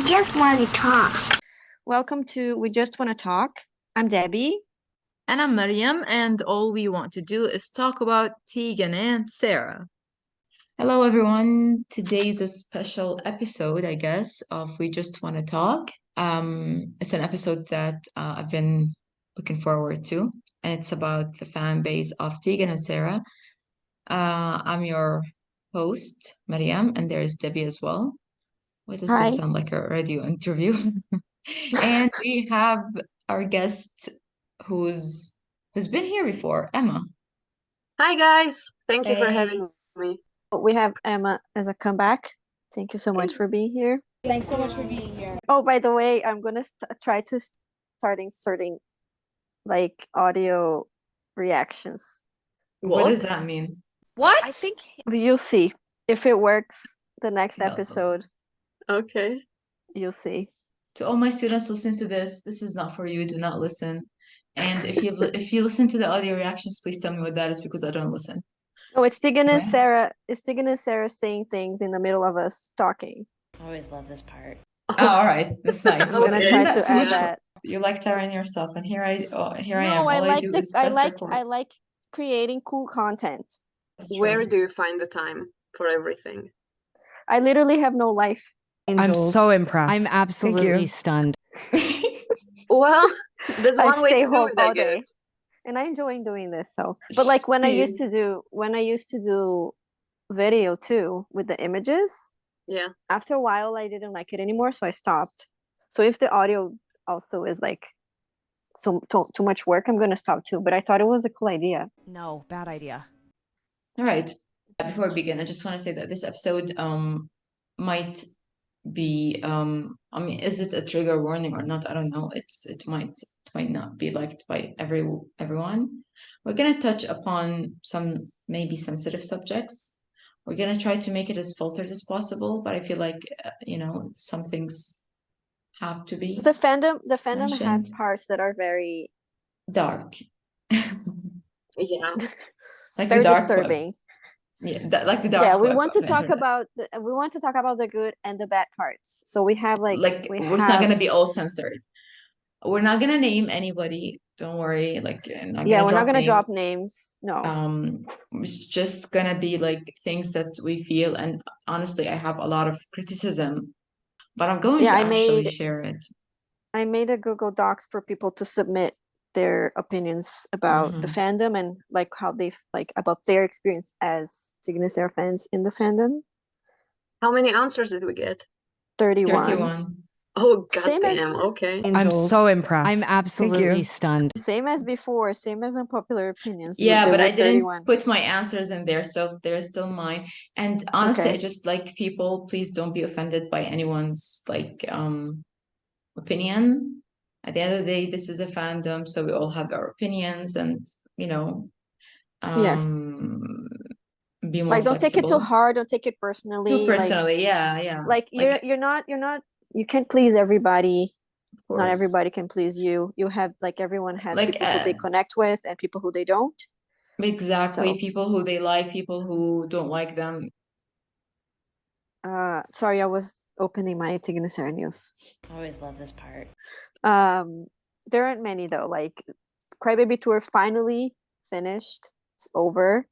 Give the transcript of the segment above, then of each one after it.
just want to talk. Welcome to We Just Want to Talk. I'm Debbie. And I'm Mariam, and all we want to do is talk about Tegan and Sara. Hello, everyone. Today's a special episode, I guess, of We Just Want to Talk. It's an episode that I've been looking forward to, and it's about the fan base of Tegan and Sara. I'm your host, Mariam, and there's Debbie as well. Why does Hi. this sound like a radio interview? And we have our guest who's been here before, Emma. Hi guys, thank you for Hey. having me. We have Emma as a comeback. Thank you so much for being here. Thanks so much for being here. Oh, by the way, I'm gonna try to start inserting like audio reactions. What does that mean? What? I think You'll see if it works. The next No. episode, Okay. you'll see. To all my students listening to this is not for you. Do not listen. And if you listen to the audio reactions, please tell me what that is because I don't listen. Oh, it's Tegan and Right. Sara. It's Tegan and Sara saying things in the middle of us talking. I always love this part. Oh, all right, that's nice. I'm gonna Okay. try Isn't to that too add much? that. You like Tara yourself, and here I am. No, I All I like do the is I press like record. I like creating cool content. That's true. Where do you find the time for everything? I literally have no life. I'm so impressed. I'm absolutely stunned. Well, there's I one way stay to do home it, I all day. guess. And I enjoy doing this. So, but like when I used to do video too with the images, Yeah. after a while I didn't like it anymore, so I stopped. So if the audio also is like too much work, I'm gonna stop too. But I thought it was a cool idea. No, bad idea. All right. Before we begin, I just want to say that this episode might be I mean, is it a trigger warning or not? I don't know. It might not be liked by everyone. We're gonna touch upon some maybe sensitive subjects. We're gonna try to make it as filtered as possible, but I feel like some things have to be The fandom has mentioned. parts that are very Dark. Yeah. Like very the dark web. disturbing. Yeah, like the dark Yeah, we web want of to the talk internet. about the good and the bad parts. So we have It's not gonna be all censored. We're not gonna name anybody. Don't worry. Like, we're not gonna drop names. No. It's just gonna be like things that we feel, and honestly, I have a lot of criticism, but I'm going to actually share it. I made a Google Docs for people to submit their opinions about the fandom and like how they like about their experience as Tegan and Sara fans in the fandom. How many answers did we get? 31. 31. Oh, Same as- goddamn. Okay. I'm so impressed. I'm absolutely stunned. Same as before, same as Unpopular Opinions. Yeah, there but were I didn't 31. put my answers in there, so they're still mine. And honestly, Okay. I just like people, please don't be offended by anyone's like opinion. At the end of the day, this is a fandom, so we all have our opinions, and Yes. be more Like don't take it too flexible. hard, don't take it personally. Too personally, yeah. Like you're not you can't please everybody. Of course. Not everybody can please you. You have like everyone has Like, people who they connect with and people who they don't. Exactly. So- People who they like, people who don't like them. Sorry, I was opening my Tegan and Sara news. I always love this part. There aren't many though. Like Crybaby Tour finally finished. It's over.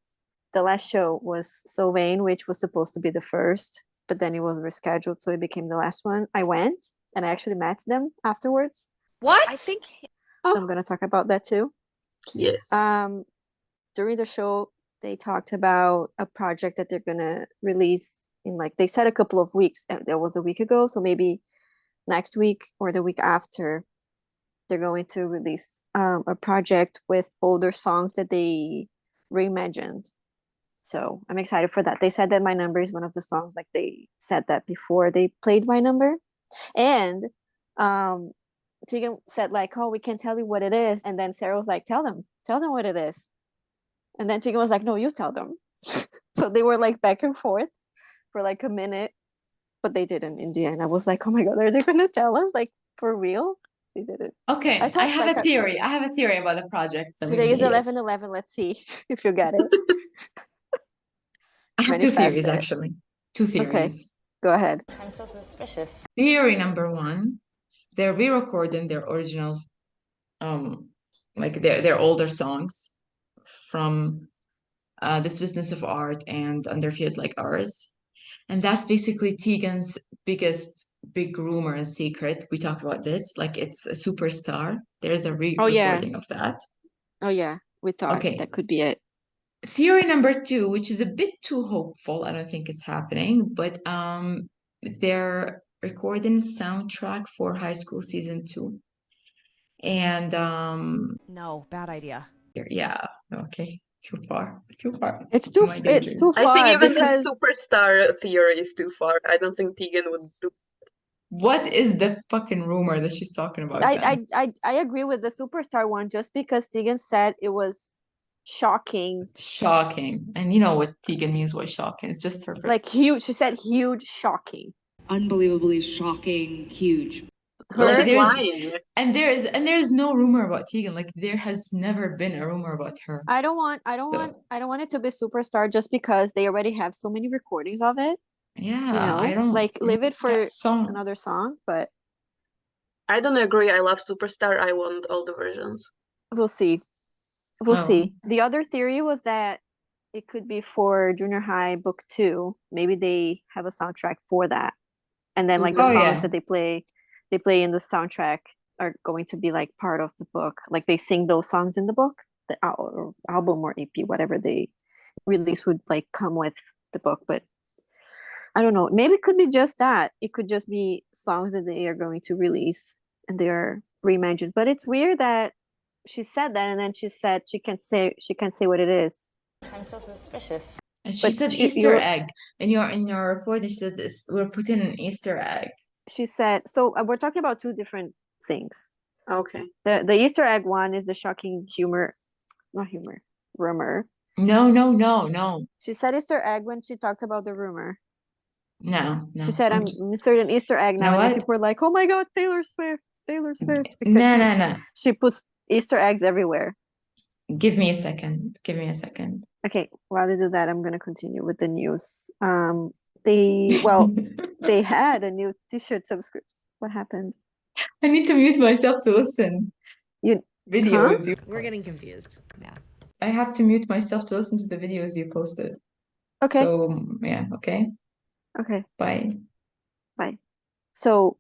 The last show was So Vain, which was supposed to be the first, but then it was rescheduled, so it became the last one. I went and I actually met them afterwards. What? I think So I'm gonna talk about that too. Yes. During the show, they talked about a project that they're gonna release in like they said a couple of weeks. And that was a week ago, so maybe next week or the week after, they're going to release a project with older songs that they reimagined. So I'm excited for that. They said that My Number is one of the songs. Like they said that before they played My Number, and Tegan said like, "Oh, we can tell you what it is," and then Sara was like, tell them what it is," and then Tegan was like, "No, you tell them." So they were like back and forth for like a minute, but they didn't in the end. I was like, "Oh my god, are they gonna tell us like for real?" They didn't. Okay, I I thought, have like, a theory. I have a theory about the project. Today is Yes. 11/11. Let's see if you get it. I have two theories Manifest it. actually. Two theories. Go ahead. I'm so suspicious. Theory number one, they're re-recording their original, like their older songs from This Business of Art and Underfield Like Ours. And that's basically Tegan's biggest big rumor and secret. We talked about this, like it's a superstar. There's a Oh yeah. re-recording of that. Oh yeah. We thought Okay. that could be it. Theory number two, which is a bit too hopeful, I don't think it's happening, but they're recording soundtrack for High School season 2. And No, bad idea. yeah, okay, too far. It's too My it's daydream. too I think far even because the superstar theory is too far. I don't think Tegan would do. What is the fucking rumor that she's talking about then? I agree with the superstar one just because Tegan said it was shocking. Shocking. And you know what Tegan means by shocking. It's just her. Like huge. She said huge, shocking. Unbelievably shocking, huge. Like She's there's lying. and there's no rumor about Tegan. Like there has never been a rumor about her. I don't want it to be superstar just because they already have so many recordings of it. Yeah, You know, I don't like leave it for that song. another song, but I don't agree. I love Superstar. I want all the versions. we'll see. We'll Oh. see. The other theory was that it could be for junior high book 2. Maybe they have a soundtrack for that. And then like the Oh, songs yeah. that they play in the soundtrack are going to be like part of the book. Like they sing those songs in the book, the album or EP, whatever they release would like come with the book. But I don't know. Maybe it could be just that. It could just be songs that they are going to release and they are reimagined. But it's weird that she said that and then she said she can't say what it is. I'm so suspicious. And she But said you- Easter you're- egg. In your recording, she said this, we're putting an Easter egg. She said so. We're talking about two different things. Okay. The Easter egg one is the shocking rumor. No. She said Easter egg when she talked about the rumor. No. She said I'm inserting an Easter egg now, know and then what? people were like, "Oh my God, Taylor Swift!" Because No. she puts Easter eggs everywhere. Give me a second. Okay, while they do that, I'm gonna continue with the news. They had a new T-shirt subscription. What happened? I need to mute myself to listen. You Videos. We're getting confused. Yeah. I have to mute myself to listen to the videos you posted. okay? So yeah, okay. Okay. Bye. So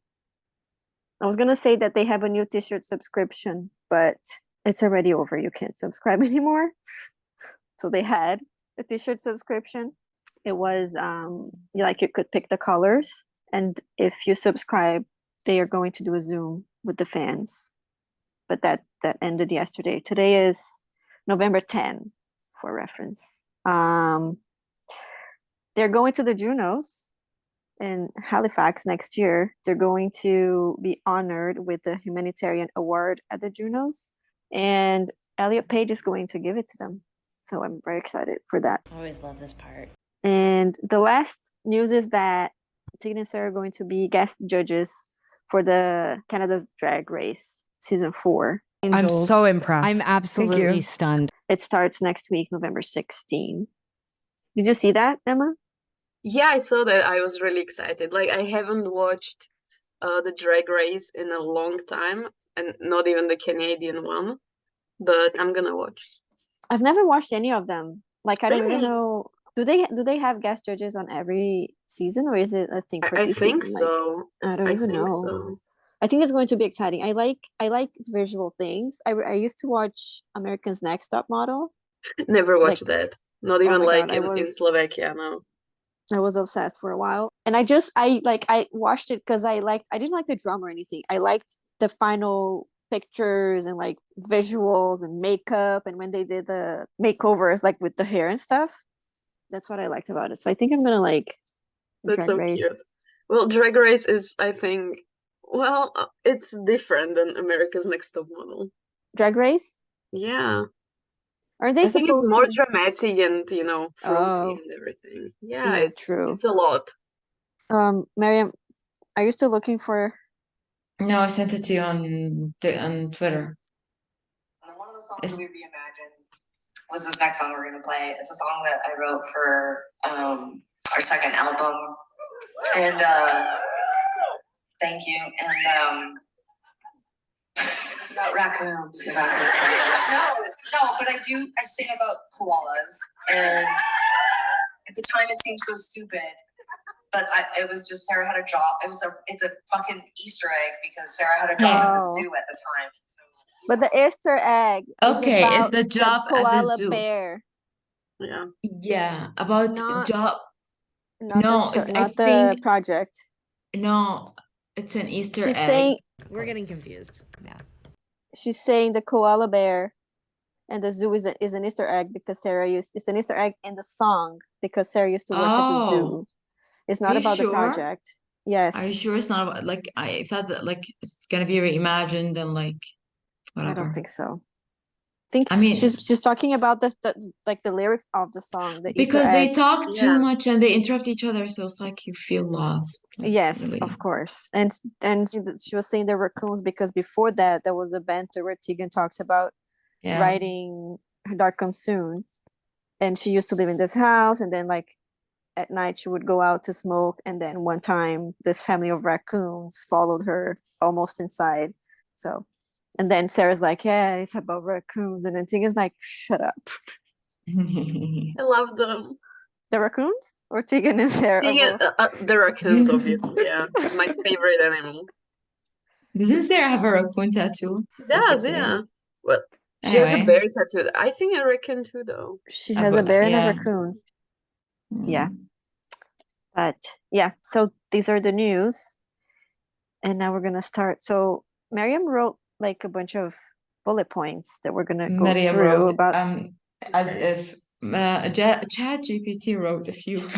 I was gonna say that they have a new T-shirt subscription, but it's already over. You can't subscribe anymore. So they had a T-shirt subscription. It was you could pick the colors, and if you subscribe, they are going to do a Zoom with the fans. But that ended yesterday. Today is November 10, for reference. They're going to the Junos in Halifax next year. They're going to be honored with the humanitarian award at the Junos, and Elliot Page is going to give it to them. So I'm very excited for that. I always love this part. And the last news is that Tegan and Sara are going to be guest judges for the Canada's Drag Race season 4. I'm so impressed. I'm absolutely you. stunned. It starts next week, November 16. Did you see that, Emma? Yeah, I saw that. I was really excited. Like I haven't watched the Drag Race in a long time, and not even the Canadian one. But I'm gonna watch. I've never watched any of them. Like I don't even Really? know. Do they have guest judges on every season, or is it a thing for I this think season? so. I don't I even think know. so. I think it's going to be exciting. I like visual things. I used to watch America's Next Top Model. Never watched Like, that. Not oh even my like God, in Slovakia, no. I was obsessed for a while, and I watched it because I didn't like the drum or anything. I liked the final pictures and like visuals and makeup, and when they did the makeovers like with the hair and stuff. That's what I liked about it. So I think I'm gonna like That's Drag so Race. cute. Well, Drag Race is, I think, well, it's different than America's Next Top Model. Drag Race? Yeah. Are they I think it's supposed more to? dramatic and, fruity Oh, and everything. Yeah, yeah, true. it's a lot. Miriam, are you still looking for? No, I sent it to you on Twitter. And then one of the songs we reimagined was this next song we're gonna play. It's a song that I wrote for our second album. And thank you. And it's about raccoons. It's about raccoons. No, but I sing about koalas. And at the time it seemed so stupid. But it was just Sarah had a job. It's a fucking Easter egg because Sarah had a job at the Oh. zoo at the time. So But the Easter egg is Okay, it's about the job at the koala zoo. bear, Yeah. Yeah, about Not- job. not No, the show, it's, I not the think, project. no, it's an Easter She's egg. saying We're getting confused now. she's saying the koala bear and the zoo is an Easter egg because it's an Easter egg in the song because Sarah used to work at the Oh. zoo. It's not you about the sure? project. Yes. Are you sure it's not about, like, I thought that, like, it's gonna be reimagined and, like, I whatever. don't think so. Think I mean, she's talking about the like the lyrics of the song, the Easter because they egg. talk Yeah. too much and they interrupt each other, so it's like you feel lost. Like, Yes, really. of course. And she was saying the raccoons because before that there was a banter where Tegan talks about Yeah. writing Dark Comes Soon. And she used to live in this house and then like at night she would go out to smoke and then one time this family of raccoons followed her almost inside. So and then Sarah's like, yeah, it's about raccoons. And then Tegan's like, shut up. I love them. The raccoons? Or Tegan and Sarah? or Tegan, both? the raccoons, obviously. Yeah, my favorite animal. Doesn't Sarah have a raccoon tattoo? She does, Specifically? yeah. Well, she has a Anyway. bear tattoo. I think a raccoon too, though. She has a bear and a raccoon. Mm. Yeah. But yeah, so these are the news. And now we're gonna start. So Miriam wrote like a bunch of bullet points that we're gonna go Miriam through wrote, about as if ChatGPT wrote a few.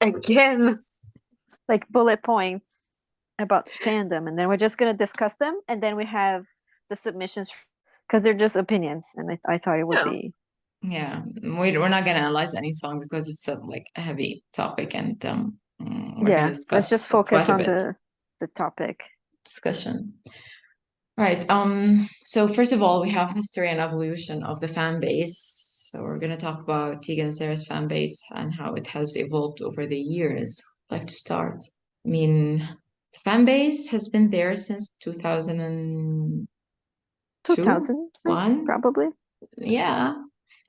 Again. like bullet points about fandom, and then we're just gonna discuss them, and then we have the submissions because they're just opinions, and I thought it would Yeah. be Yeah, we're not gonna analyze any song because it's like a heavy topic, and we're yeah. gonna Let's discuss just focus quite a on bit. the topic. Discussion. Right. So first of all, we have history and evolution of the fan base. So we're gonna talk about Tegan and Sarah's fan base and how it has evolved over the years. I'd like to start. I mean, fan base has been there since 2002, 2000 probably. Yeah.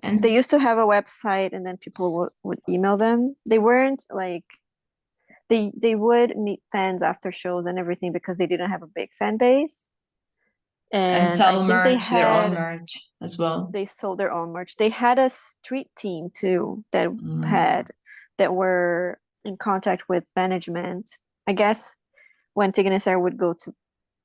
And They used to have a website, and then people would email them. They weren't like they would meet fans after shows and everything because they didn't have a big fan base. And sell I think they merch, their own had merch as well. they sold their own merch. They had a street team too that Mm. were in contact with management. I guess when Tegan and Sarah would go to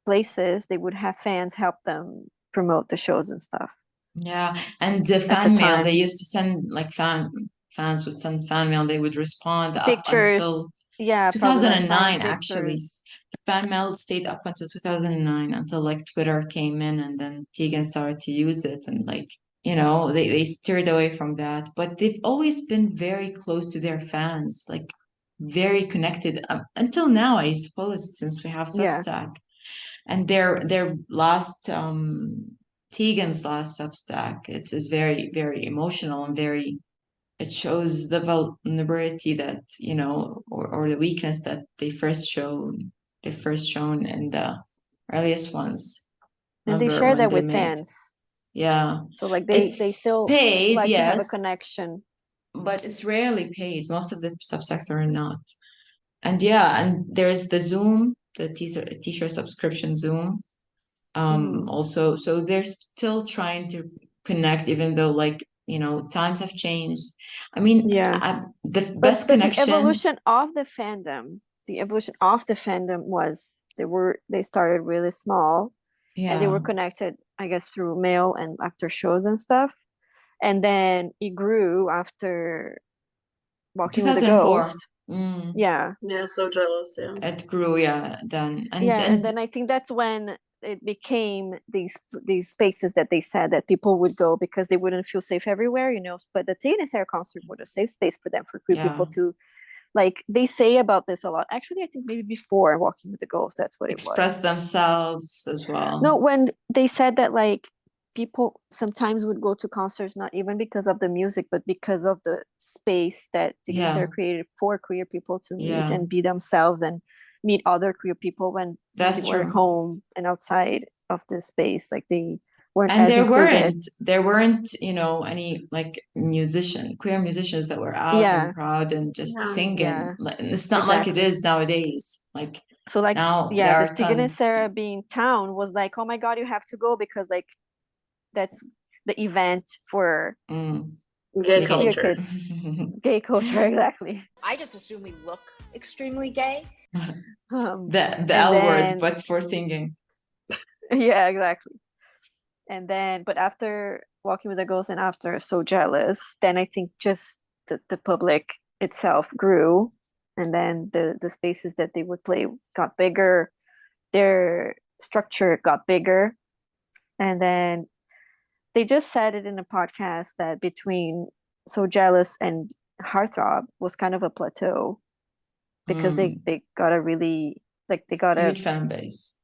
places, they would have fans help them promote the shows and stuff. Yeah, and the the fan mail, time. they used to send like fans would send fan mail, they would respond up Pictures. until Yeah, probably like 2009 signed actually. pictures. The fan mail stayed up until 2009 until like Twitter came in and then Tegan started to use it and like, you know, they steered away from that. But they've always been very close to their fans, like very connected until now, I suppose, since we have Yeah. Substack. And their last Tegan's last Substack, it's very, very emotional and very, it shows the vulnerability that, you know, or the weakness that they first shown in the earliest ones. And they Remember share when that they with made- fans. Yeah. So like they It's still paid, like to have a yes, connection. but it's rarely paid. Most of the Substacks are not. And yeah, and there's the Zoom, the t-shirt subscription Zoom. Also, so they're still trying to connect, even though like, you know, times have changed. I mean, Yeah. the But best connection. the evolution of the fandom was they started really small. And they were connected, I guess, through mail and after shows and stuff. And then it grew after Walking with the 2004. Ghost. Yeah. Yeah, so jealous, yeah. It grew, yeah, then. And then I think that's when it became these spaces that they said that people would go because they wouldn't feel safe everywhere, you know. But the Tegan and Sara concert was a safe space for them, for queer people to, like, they say about this a lot. Actually, I think maybe before Walking with the Ghost, that's what express it was. themselves as well. No, when they said that, like, people sometimes would go to concerts not even because of the music, but because of the space that Tegan and Sara Yeah. created for queer people to meet Yeah. and be themselves and meet other queer people when That's they were true. home and outside of the space. Like they weren't And as included. there weren't, you know, any like queer musicians that were out Yeah. and proud and just Yeah. singing. Yeah. Like, it's not like it Exactly. is nowadays. Like So like now yeah, there the are Tegan and tons. Sara being town was like, oh my god, you have to go because like that's the event for Mm, Gay the queer gays. culture. kids. Gay culture, exactly. I just assume we look extremely gay. The And L word, then but for singing. yeah, exactly. And then but after Walking with the Ghost and after So Jealous, then I think just the public itself grew, and then the spaces that they would play got bigger, their structure got bigger, and then they just said it in a podcast that between So Jealous and Heartthrob was kind of a plateau because they got a really like they got Huge a fan base.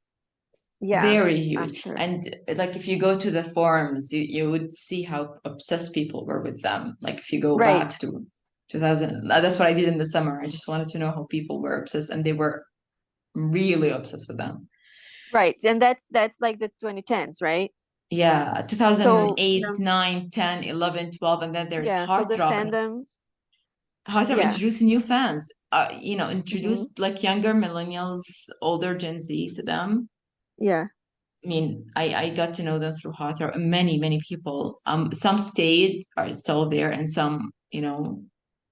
yeah Very huge. after And like if you go to the forums, you would see how obsessed people were with them. Like if you go right back to 2000, that's what I did in the summer. I just wanted to know how people were obsessed, and they were really obsessed with them. right, and that's like the 2010s, right? Yeah, So 2008, Yeah. 9, 10, 11, 12, and then there's yeah, so the Heartthrob. And fandom, Heartthrob yeah, introduced new fans. You know, hmm introduced like younger millennials, older Gen Z to them. yeah, I mean, I got to know them through Heartthrob. Many people. Some stayed, are still there, and some, you know,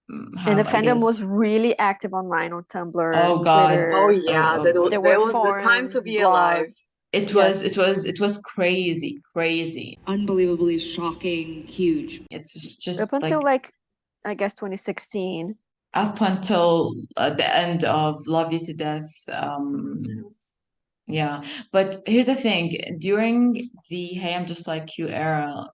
and the have, I fandom guess. was really active online on Tumblr, Oh God. Oh Twitter. yeah, Oh, There that were was the time to forums, be alive. blogs. it Yes, was crazy. Unbelievably shocking, huge. It's up just until like like I guess 2016. up until the end of Love You to Death. Yeah, but here's the thing. During the Hey, I'm Just Like You era,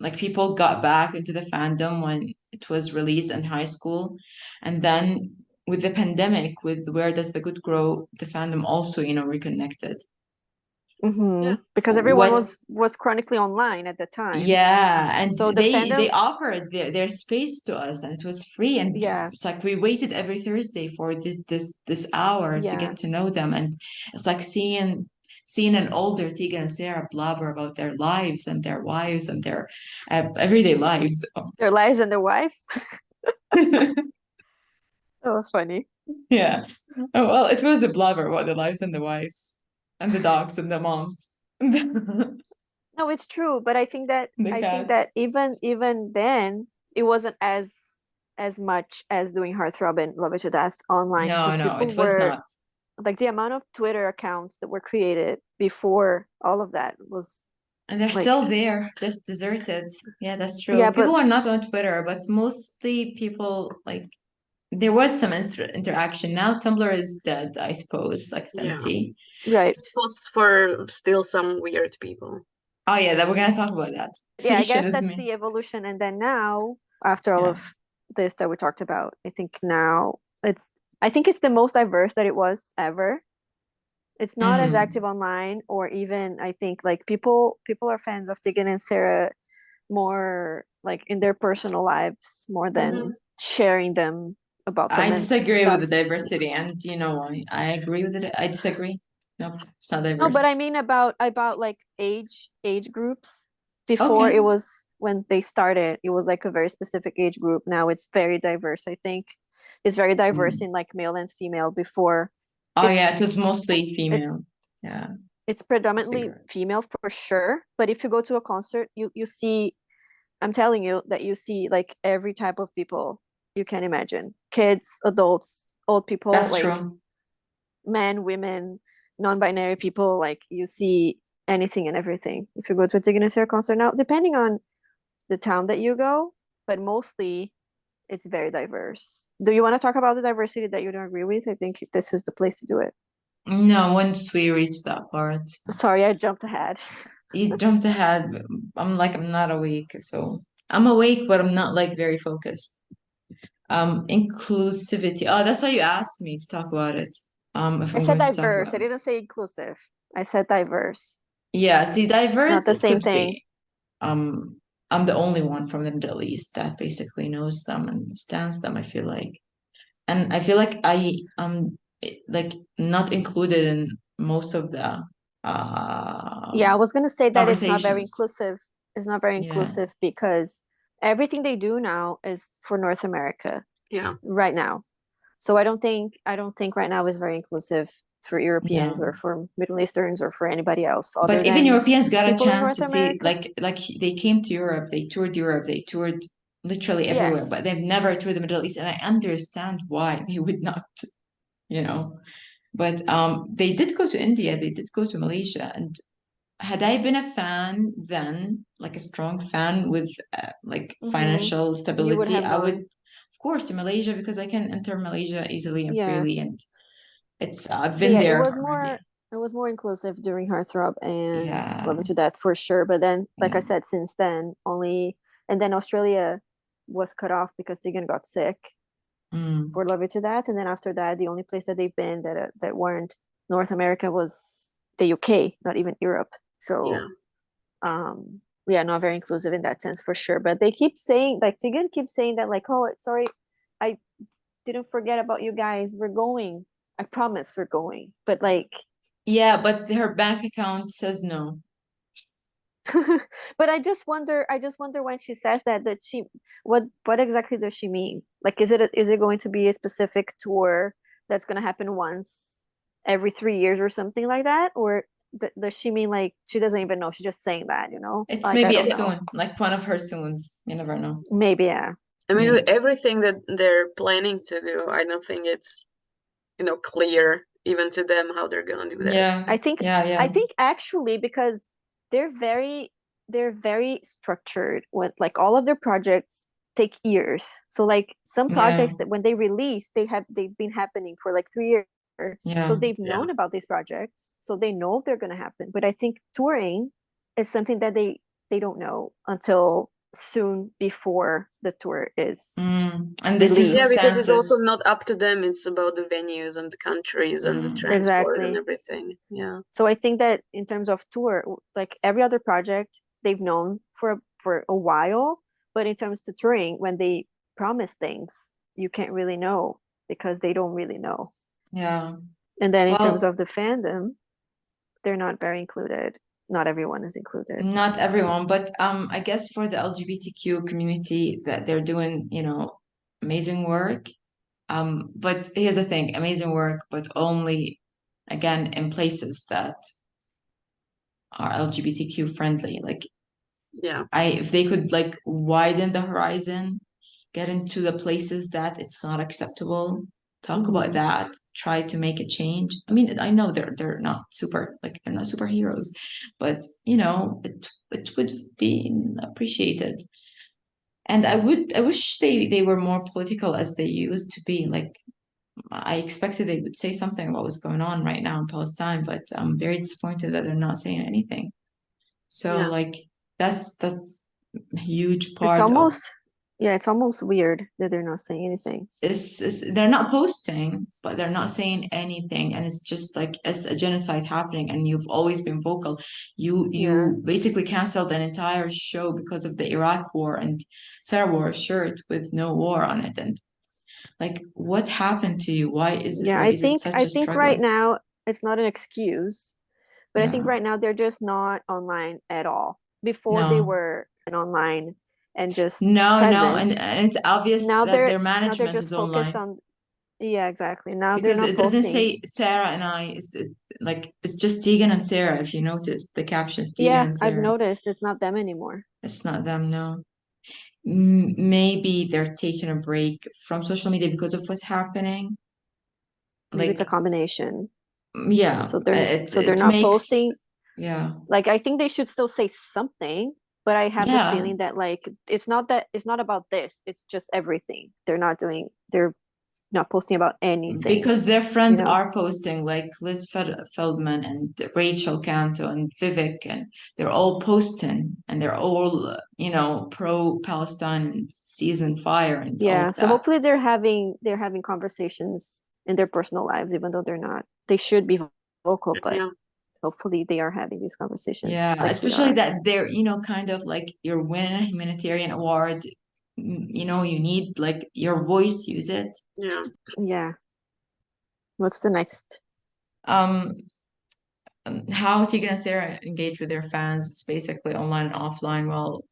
like people got back into the fandom when it was released in high school, and then with the pandemic, with Where Does the Good Grow, the fandom also, you know, reconnected. Yeah. Because everyone What was chronically online at the time. Yeah, and So the they fandom, offered their space to us, and it was free. And yeah, it's like we waited every Thursday for this hour to yeah. get to know them, and it's like seeing an older Tegan and Sara blabber about their lives and their wives and their everyday lives. Their lives and their wives. That was funny. Yeah. Oh, well, it was a blabber about the lives and the wives and the dogs and the moms, the No, it's true, but I think that cats. even then it wasn't as much as doing Heartthrob and Love It to Death online No, because no, people it was were not. like the amount of Twitter accounts that were created before all of that was And they're like still there, just deserted. Yeah, that's yeah, true. but People are not on Twitter, but mostly people like there was some interaction. Now Tumblr is dead, I suppose, like it's Yeah. empty. right. It's posts for still some weird people. Oh yeah, that we're gonna talk about that. Yeah, I guess Is that's me. the evolution. And then now, after all Yeah. of this that we talked about, I think now I think it's the most diverse that it was ever. It's not as active online, or even I think like people are fans of Tegan and Sara more like in their personal lives more Hmm. than sharing them about them I and disagree with stuff. the diversity, and you know why? I agree with it. I disagree. No, it's not No, but diverse. I mean about like age groups. Before Okay. it was when they started, it was like a very specific age group. Now it's very diverse. I think it's very diverse Mm. in like male and female. Before Oh it yeah, it was mostly it's female. Yeah, it's mostly predominantly girl. female for sure. But if you go to a concert, you see, I'm telling you that you see like every type of people you can imagine. Kids, adults, old people, That's like true. men, women, non-binary people, like you see anything and everything. If you go to a Tegan and Sara concert now, depending on the town that you go, but mostly it's very diverse. Do you want to talk about the diversity that you don't agree with? I think this is the place to do it. No, once we reach that part. Sorry, I jumped ahead. You jumped ahead. I'm not awake, so I'm awake, but I'm not like very focused. Inclusivity. Oh, that's why you asked me to talk about it. If I I'm said going to talk diverse. about I it. didn't say inclusive. I said diverse. Yeah, see, It's not diverse the it same could thing. be. I'm the only one from the Middle East that basically knows them and understands them, I feel like. And I feel like I am like not included in most of the Yeah, I was gonna say that it's not very conversations. inclusive. It's not very Yeah. inclusive because everything they do now is for North America Yeah. right now. So I don't think right now is very inclusive for Europeans Yeah. or for Middle Easterns or for anybody else But other even than Europeans got a people in chance North to see, America. like they came to Europe, they toured literally everywhere, Yes. but they've never toured the Middle East, and I understand why they would not, you know. But they did go to India, they did go to Malaysia, and had I been a fan then, like a strong fan with like Mm-hmm. financial You would stability, have I would, gone. of course, to Malaysia because I can enter Malaysia easily and Yeah. freely, and it's I've But been yeah, there already. it was more inclusive during Heartthrob and Yeah, Love to Death for sure. But then, like yeah. I said, since then only, and then Australia was cut off because Tegan got sick Mm. for Love to Death, and then after that, the only place that they've been that weren't North America was the UK, not even Europe. So, Yeah. yeah, not very inclusive in that sense for sure. But they keep saying, like Tegan keeps saying that, like, oh, sorry, I didn't forget about you guys. We're going. I promise we're going. But like, Yeah, but her bank account says no. but I just wonder when she says that she, what exactly does she mean? Like, is it going to be a specific tour that's going to happen once every 3 years or something like that? Or does she mean like she doesn't even know? She's just saying that, you know? It's Like, I maybe a don't know. soon, like one of her soons. You never know. Maybe, yeah. I mean, Yeah. with everything that they're planning to do, I don't think it's, clear even to them how they're gonna do that. Yeah. I think Yeah. actually because they're very structured with like all of their projects take years. So like some projects that when they release, they've been happening for like 3 years. So Yeah. they've Yeah. known about these projects, so they know they're gonna happen. But I think touring is something that they don't know until soon before the tour is And the released. Yeah, because it's also circumstances. not up to them. It's about the venues and the countries and the transport and Exactly. everything. Yeah. So I think that in terms of tour, like every other project, they've known for a while, but in terms to touring, when they promise things, you can't really know because they don't really know. Yeah. And then in terms Well, of the fandom, they're not very included. Not everyone is included. not everyone, but I guess for the LGBTQ community that they're doing, amazing work. But here's the thing, amazing work, but only again in places that are LGBTQ friendly. Like Yeah. if they could like widen the horizon, get into the places that it's not acceptable, talk about that, try to make a change. I mean, I know they're not they're not superheroes, but it would be appreciated. And I wish they were more political as they used to be. Like I expected they would say something about what's going on right now in Palestine, but I'm very disappointed that they're not saying anything. So Yeah. like that's a huge It's part of almost it's almost weird that they're not saying anything. they're not posting, but they're not saying anything, and it's just like it's a genocide happening, and you've always been vocal. You basically canceled an entire show because of the Iraq war, and Sarah wore a shirt with no war on it, and like what happened to you? Why is it such I a think struggle? right now it's not an excuse, but I think Yeah. right now they're just not online at all. Before they No. were online and just No, present. and it's obvious that their Now they're management just is focused online on, yeah, exactly. Now they're because not it doesn't posting. say Sarah and I. Like it's just Tegan and Sarah. If you notice the captions, Tegan Yeah, and I've Sarah. noticed it's not them anymore. It's not them, no. Maybe they're taking a break from social media because of what's happening. Maybe it's a Like, combination. yeah, So they're it not makes, posting. yeah, Like I think they should still say something, but I have the yeah, feeling that like it's not about this. It's just everything. They're not posting about anything. because their friends are posting, like Liz Feldman and Rachel Canto and Vivek, and they're all posting, and they're all, pro-Palestine and season fire and all Yeah, of so that. hopefully they're having conversations in their personal lives, even though they're not. They should be vocal, but Yeah. hopefully they are having these conversations. Yeah, like we especially are. that they're, kind of like you're winning a humanitarian award, you need like your voice, use it. Yeah. Yeah. What's the next? Um, how Tegan and Sarah engage with their fans, it's basically online and offline. Well,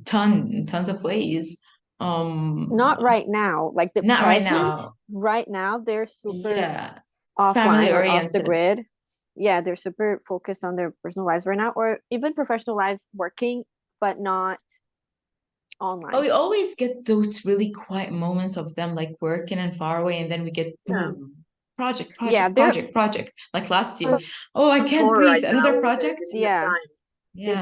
tons of ways. Not right now. Like the Not right present. now. Right now, they're super Yeah, offline family or off the oriented. grid. Yeah, they're super focused on their personal lives right now, or even professional lives, working, but not online. Oh, we always get those really quiet moments of them like working and far away, and then we get boom, project. Like last year. Oh, I can't Tour breathe. right Another now, project. they're giving us Yeah. time.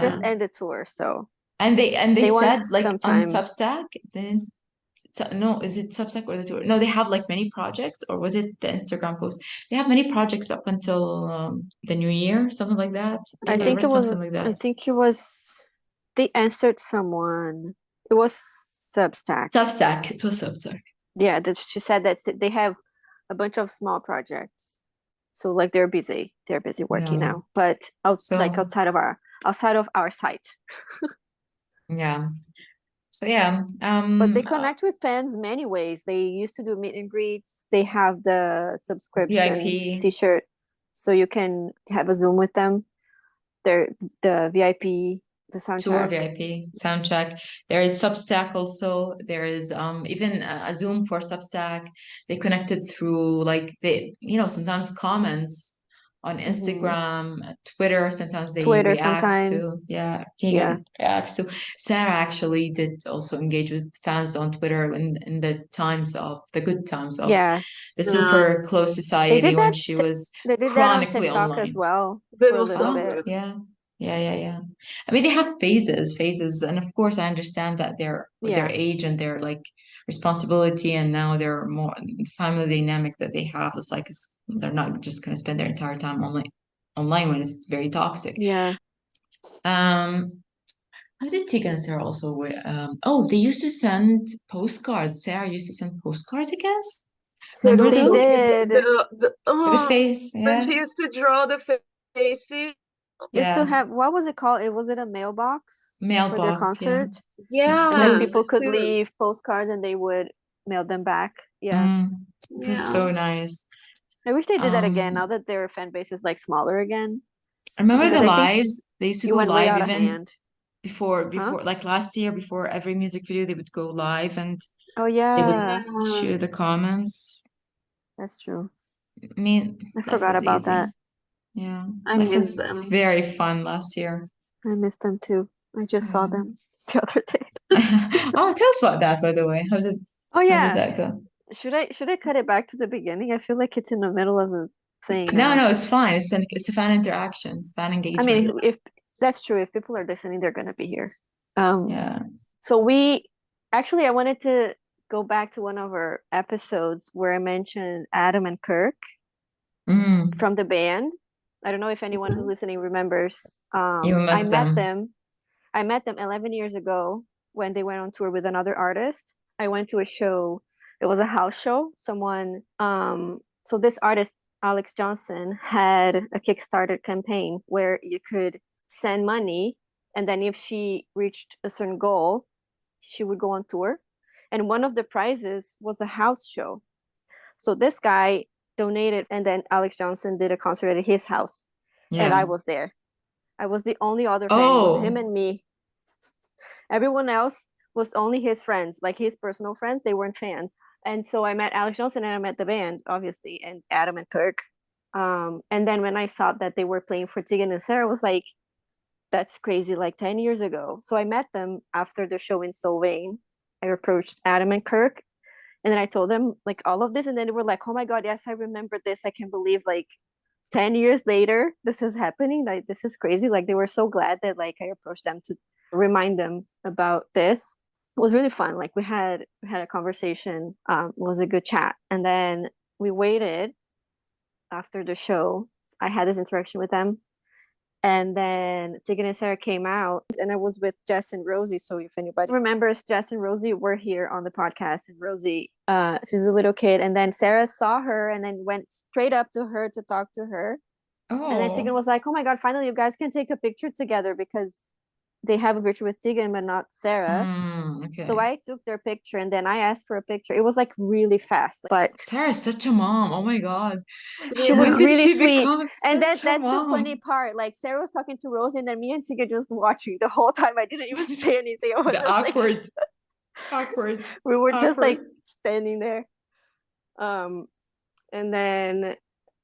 They just Yeah. ended tour, so And they want said like some on time. Substack, then no, is it Substack or the tour? No, they have like many projects, or was it the Instagram post? They have many projects up until the new year, something like that. I I think read it was. something like I that. think it was. They answered someone. It was Substack. Substack, it was Substack. Yeah, she said that they have a bunch of small projects, so like they're busy. They're busy working Yeah. now, but like So outside of our site. yeah. So yeah. But they connect with fans many ways. They used to do meet and greets. They have the subscription VIP. T-shirt, so you can have a Zoom with them. They're the VIP, the Tour soundtrack. VIP soundtrack. There is Substack also. There is even a Zoom for Substack. They connected through like sometimes comments on Instagram, Twitter. Sometimes they Twitter react to. sometimes. Yeah, Yeah. Tegan reacts to. Sarah actually did also engage with fans on Twitter in the times of the good times of Yeah. the super close They society did when that. she was They did that on chronically TikTok as online. well That for a was little so bit. good. Yeah. I mean, they have phases, and of course, I understand that with their Yeah. age and their like responsibility, and now they're more family dynamic that they have. It's like they're not just going to spend their entire time online when it's very toxic. Yeah. How did Tegan and Sarah also? Oh, they used to send postcards. Sarah used to send postcards, I guess. That Remember was They so those? did. The face, when yeah, she used to draw the faces. They still yeah. have, what was it called? Was it a mailbox for their Mailbox, yeah. concert? It's And then Yeah, people close. could too. leave postcards and they would mail them back. Yeah. That's Yeah. so nice. I wish they did that again now Um, that their fan base is like smaller again. I remember Because the I think lives. They used to it go went way live out of even hand. before Huh? like last year, before every music video, they would go live and Oh they yeah, would share the comments. that's true. I mean, I life forgot was about easy. that. Yeah, I life miss was them. very fun last year. I missed them too. I just saw Yeah. them the other day. Oh, tell us about that, by the way. Oh How did yeah. that go? Should I cut it back to the beginning? I feel like it's in the middle of the thing No, now. it's fine. It's a fan interaction, fan I engagement. mean, if that's true, if people are listening, they're gonna be here. Yeah. So I wanted to go back to one of our episodes where I mentioned Adam and Kirk from the band. I don't know if anyone who's listening remembers. You I met them. I met them 11 years ago when they went on tour with another artist. I went to a show. It was a house show. So this artist, Alex Johnson, had a Kickstarter campaign where you could send money, and then if she reached a certain goal, she would go on tour. And one of the prizes was a house show. So this guy donated, and then Alex Johnson did a concert at his house. And I was there. I was the only other fan. It was him and me. Everyone else was only his friends, like his personal friends. They weren't fans. And so I met Alex Johnson and I met the band, obviously, and Adam and Kirk. And then when I saw that they were playing for Tegan and Sara, I was like, that's crazy, like 10 years ago. So I met them after the show in Solvang. I approached Adam and Kirk, and then I told them like all of this, and then they were like, oh my God, yes, I remember this. I can't believe like 10 years later, this is happening. Like, this is crazy. Like, they were so glad that like I approached them to remind them about this. It was really fun. Like, we had a conversation. It was a good chat. And then we waited after the show. I had this interaction with them. And then Tegan and Sara came out, and I was with Jess and Rosie. So if anybody remembers, Jess and Rosie were here on the podcast, and Rosie, she's a little kid. And then Sara saw her and then went straight up to her to talk to her. And then Tegan Oh. was like, "Oh my god, finally you guys can take a picture together," because they have a picture with Tegan but not Sara. So Okay. I took their picture and then I asked for a picture. It was like really fast, but Sarah's such a mom. Oh my God. she Yeah. was When did really she sweet. become And such a that's the funny mom? part. Like Sarah was talking to Rosie and then me and Tegan just watching the whole time. I didn't even say anything. I was The just like awkward, we were just like awkward. standing there. And then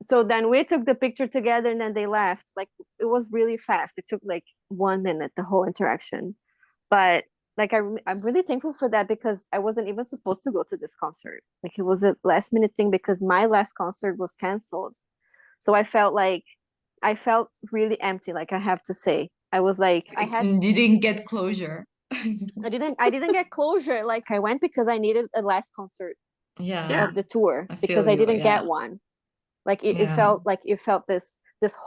so then we took the picture together and then they left. Like it was really fast. It took like 1 minute, the whole interaction. But like I'm really thankful for that because I wasn't even supposed to go to this concert. Like it was a last minute thing because my last concert was canceled. So I felt really empty, like I have to say. I was like You didn't get closure. I didn't get closure. Like I went because I needed a last concert Yeah, of the tour I feel because I you. didn't get Yeah, one. Like it yeah. felt this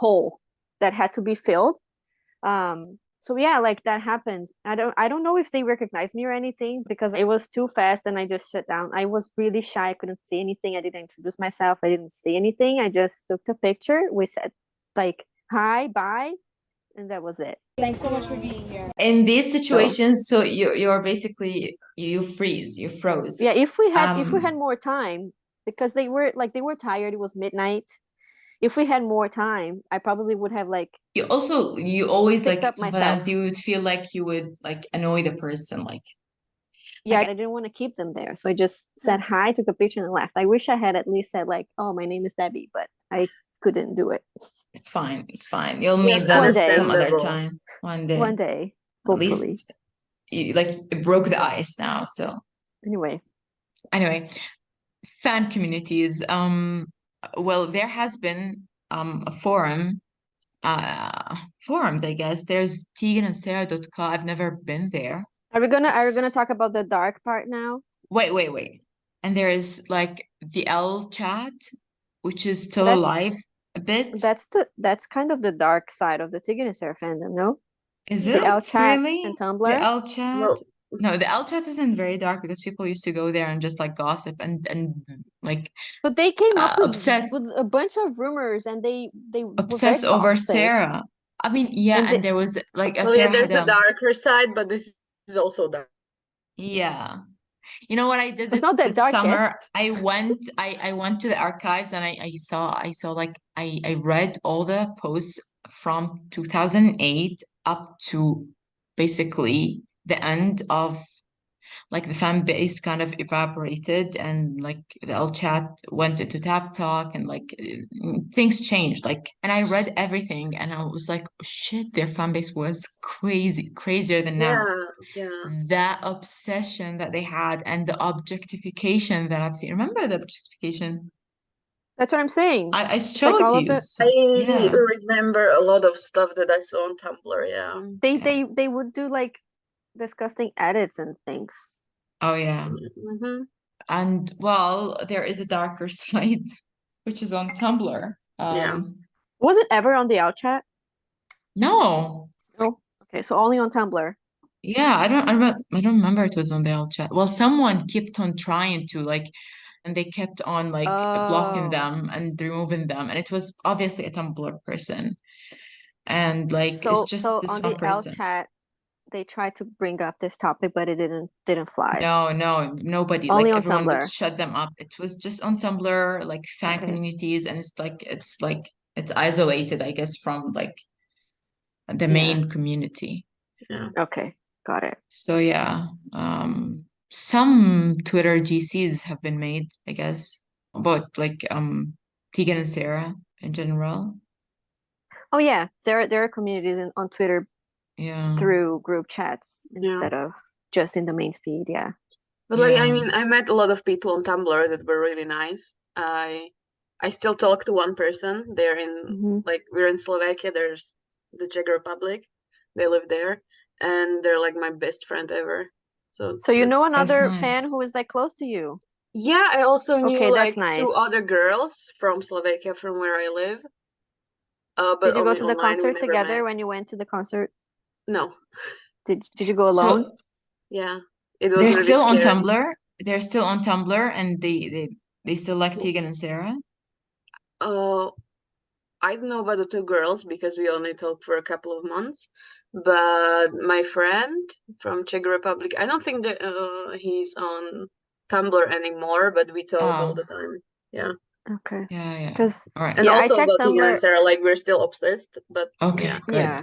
hole that had to be filled. So yeah, like that happened. I don't know if they recognized me or anything because it was too fast and I just shut down. I was really shy. I couldn't say anything. I didn't introduce myself. I didn't say anything. I just took the picture. We said like hi, bye, and that was it. Thanks so much for being here. In these So situations, so you're basically you freeze, you froze. yeah, if we had Um, more time, because they were tired, it was midnight. If we had more time, I probably would have like you always picked like up sometimes myself. you would feel like you would like annoy the person, Yeah, I didn't want to keep them there. So I just said hi, took a picture and left. I wish I had at least said like, "Oh, my name is Debbie," but I couldn't do it. it's fine, it's fine. You'll Yes, meet them One day. some other understandable. time, one One day. day, At hopefully. least you like it broke the ice now. So Anyway, anyway, fan communities. Well, there has been a forum, forums, I guess. There's teganandsarah.com. I've never been there. are we It's gonna talk about the dark part now? wait. And there is like the L chat, which is still That's alive a bit. that's kind of the dark side of the Tegan and Sara fandom, no? Is The L it chat and really? The Tumblr. L chat? Well, No, the L chat isn't very dark because people used to go there and just like gossip and like But they came up obsess with a bunch of rumors and they were very obsess over toxic. Sarah. I mean, yeah, And and there was like well, yeah, Sarah there's had the a darker side, but this is also dark. yeah. You know what I did it's not the this summer? darkest. I went to the archives and I saw like I read all the posts from 2008 up to basically the end of like the fan base kind of evaporated and like the L chat went into tap talk and like things changed like and I read everything and I was like oh, shit, their fan base was crazier than now. Yeah, yeah. That obsession that they had and the objectification that I've seen. Remember the objectification? That's what I'm saying. I It's like showed all of you. the So, I yeah. remember a lot of stuff that I saw on Tumblr, yeah. they would do like disgusting edits and things. Oh yeah. Mm-hmm. And well, there is a darker side, which is on Tumblr. Yeah. Was it ever on the L chat? No. No. Okay, so only on Tumblr. Yeah, I don't remember it was on the L chat. Well, someone kept on trying to like, and they kept on like blocking Oh. them and removing them, and it was obviously a Tumblr person, and like it's just So this on one the L person. chat they tried to bring up this topic, but it didn't fly. No, nobody. Only Like on everyone would Tumblr. shut them up. It was just on Tumblr, like fan Okay. communities, and it's like it's isolated, I guess, from like the Yeah. main community. Yeah. Okay, got it. So yeah, some Twitter GCs have been made, I guess, about like Tegan and Sarah in general. Oh yeah, there are communities on Twitter Yeah, through group chats Yeah. instead of just in the main feed. Yeah. But like I yeah. mean, I met a lot of people on Tumblr that were really nice. I still talk to one person. They're in Mhm. like we're in Slovakia. There's the Czech Republic. They live there, and they're like my best friend ever. So So you know That's another nice. fan who is like close to you? yeah, I also knew Okay, that's like two nice. other girls from Slovakia from where I live. But Did you go only to the online. We concert never together met. when you went to the concert? No. Did you go alone? So Yeah. It was they're really still on scary. Tumblr. They're still on Tumblr, and they still like Tegan and Sarah. Uh, I don't know about the two girls because we only talked for a couple of months, but my friend from Czech Republic, I don't think that he's on Tumblr anymore, but we talk all Oh, the time. Yeah. Okay. yeah. Because All right. And yeah, I also checked about Tegan and Tumblr. Sara, like we're still obsessed, but Okay, yeah, good. Yeah,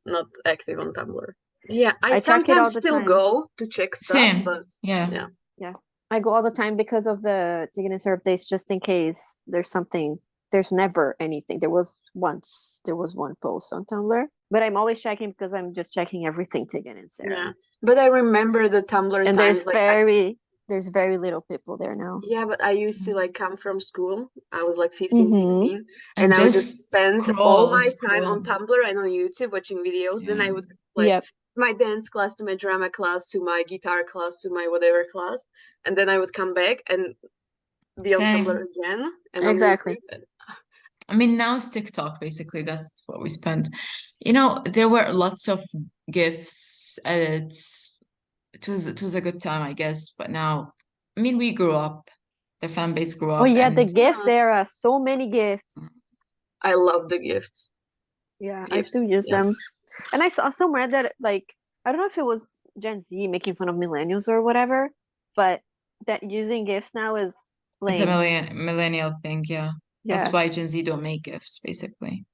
not active on Tumblr. Yeah, I I check it all sometimes the still time. go to check stuff, Same. but Yeah. yeah. Yeah, I go all the time because of the Tegan and Sara updates, just in case there's something. There's never anything. There was one post on Tumblr, but I'm always checking because I'm just checking everything Tegan and Sara. Yeah. But I remember the Tumblr And times, like there's very little people there now. yeah, but I used to like come from school. I was like 15, Mm-hmm. 16, And and I would just just spend all scroll, my time on scroll. Tumblr and on YouTube watching videos. Then I Yeah. would like Yep. my dance class to my drama class to my guitar class to my whatever class, and then I would come back and be on Same. Tumblr again and on Exactly. YouTube. And I mean, now it's TikTok, basically. That's what we spent. You know, there were lots of GIFs, edits. It was a good time, I guess. But now, I mean, we grew up. The fan base grew Oh up, yeah, the and gifts yeah, era. So many gifts. I love the gifts. Yeah, I Gifts. still use Yeah. them. And I saw somewhere that like I don't know if it was Gen Z making fun of millennials or whatever, but that using gifts now is it's a lame. millennial thing. Yeah, that's Yeah, why Gen Z don't make GIFs, basically.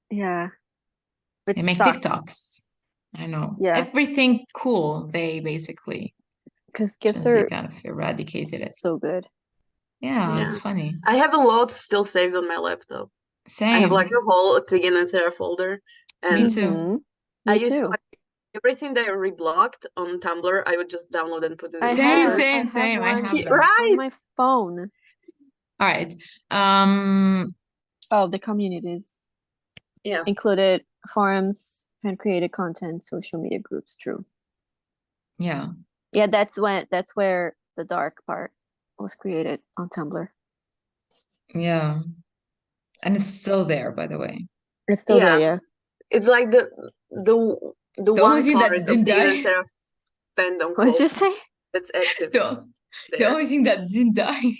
yeah, They which make sucks. TikToks. I know. Yeah, Everything cool, they basically, because Gen gifts Z are kind of eradicated it. so good. Yeah, Yeah. it's funny. I have a lot still saved on my laptop. I have like Same. a whole Tegan and Sara folder, Me and too. Mm-hmm. I Me used to too. like everything that I reblocked on Tumblr, I would just download and put it in I the Same, folder. have same. I one have that. on Right. my phone. All right. Um, Oh, the communities Yeah. included forums, fan created content, social media groups. True. yeah. Yeah, that's where the dark part was created on Tumblr. Yeah. And it's still there, by the way. It's still there, Yeah. yeah. It's like the The only one thing that part of didn't Tegan and die, Sara fandom What did you cult say? that's active the there. only thing that didn't die.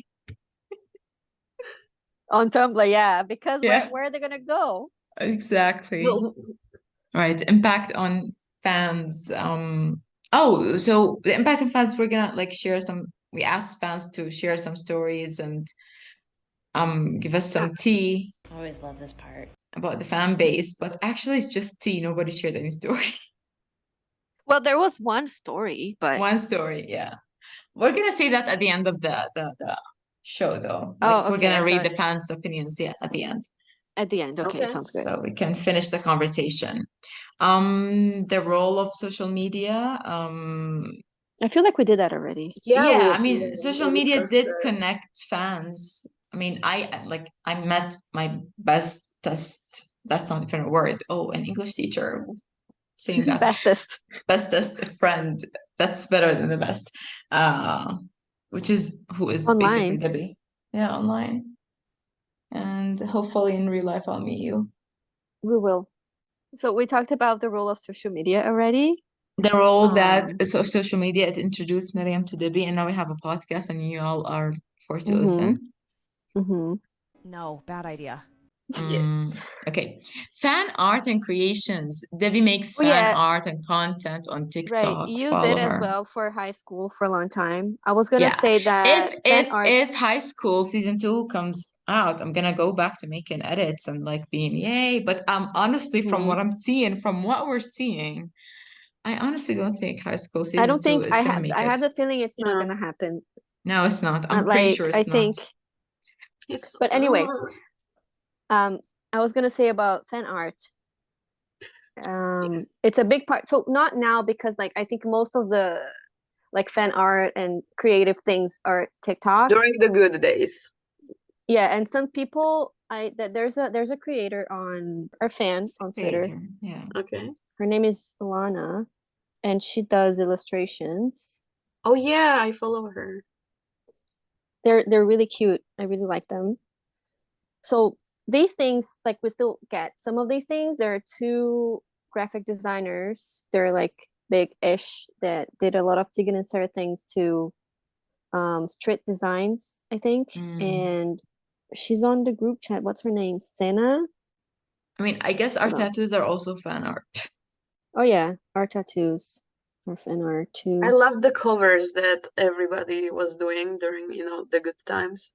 On Tumblr, yeah. Because Yeah, where are they gonna go? exactly. Well, All right. Impact on fans. Oh, so the impact on fans, we're gonna like share some. We asked fans to share some stories and give us some tea I always love this part. about the fan base, but actually it's just tea. Nobody shared any story. Well, there was one story, but One story, yeah. We're gonna say that at the end of the show, though. oh, Like we're okay. gonna I read thought the fans' opinions, yeah, at the end, at the end. Okay, okay. sounds good. so we can finish the conversation. The role of social media. I feel like we did that already. Yeah, Yeah, I mean, social we media discussed did that. connect fans. I mean, I met my bestest. That's not even a word. Oh, an English teacher saying that. Bestest friend. That's better than the best. Which is who is basically Online. Debbie. Yeah, online. And hopefully in real life I'll meet you. We will. So we talked about the role of social media already. The role that Um, social media it introduced Miriam to Debbie, and now we have a podcast, and you all are forced to Mhm. listen. Mm-hmm. No, bad idea. Yes. Okay. Fan art and creations. Debbie makes Oh, fan yeah. art and content on Right. TikTok. You Follow did as her. well for high school for a long time. I was gonna Yeah. say that fan art. If High School season 2 comes out, I'm gonna go back to making edits and like being yay. But honestly, from Mhm. what I'm seeing, from what we're seeing, I honestly don't think High School I season don't 2 think is gonna make I it. have the feeling it's not No. gonna happen. No, it's not. I'm Not pretty like sure I it's not. think It's But anyway, I was gonna say about fan art. It's a big part. So not now because like I think most of the like fan art and creative things are TikTok. during the good days. Yeah, and some people there's a creator on or fan on Twitter. Creator, yeah. Okay. Her name is Lana, and she does illustrations. Oh yeah, I follow her. They're really cute. I really like them. So these things, like we still get some of these things. There are two graphic designers. They're like big-ish that did a lot of Tegan and Sara things to street designs, I think. Mm. And she's on the group chat. What's her name? Senna. I mean, I guess our No. tattoos are also fan art. Oh yeah, our tattoos are fan art too. I love the covers that everybody was doing during, the good times.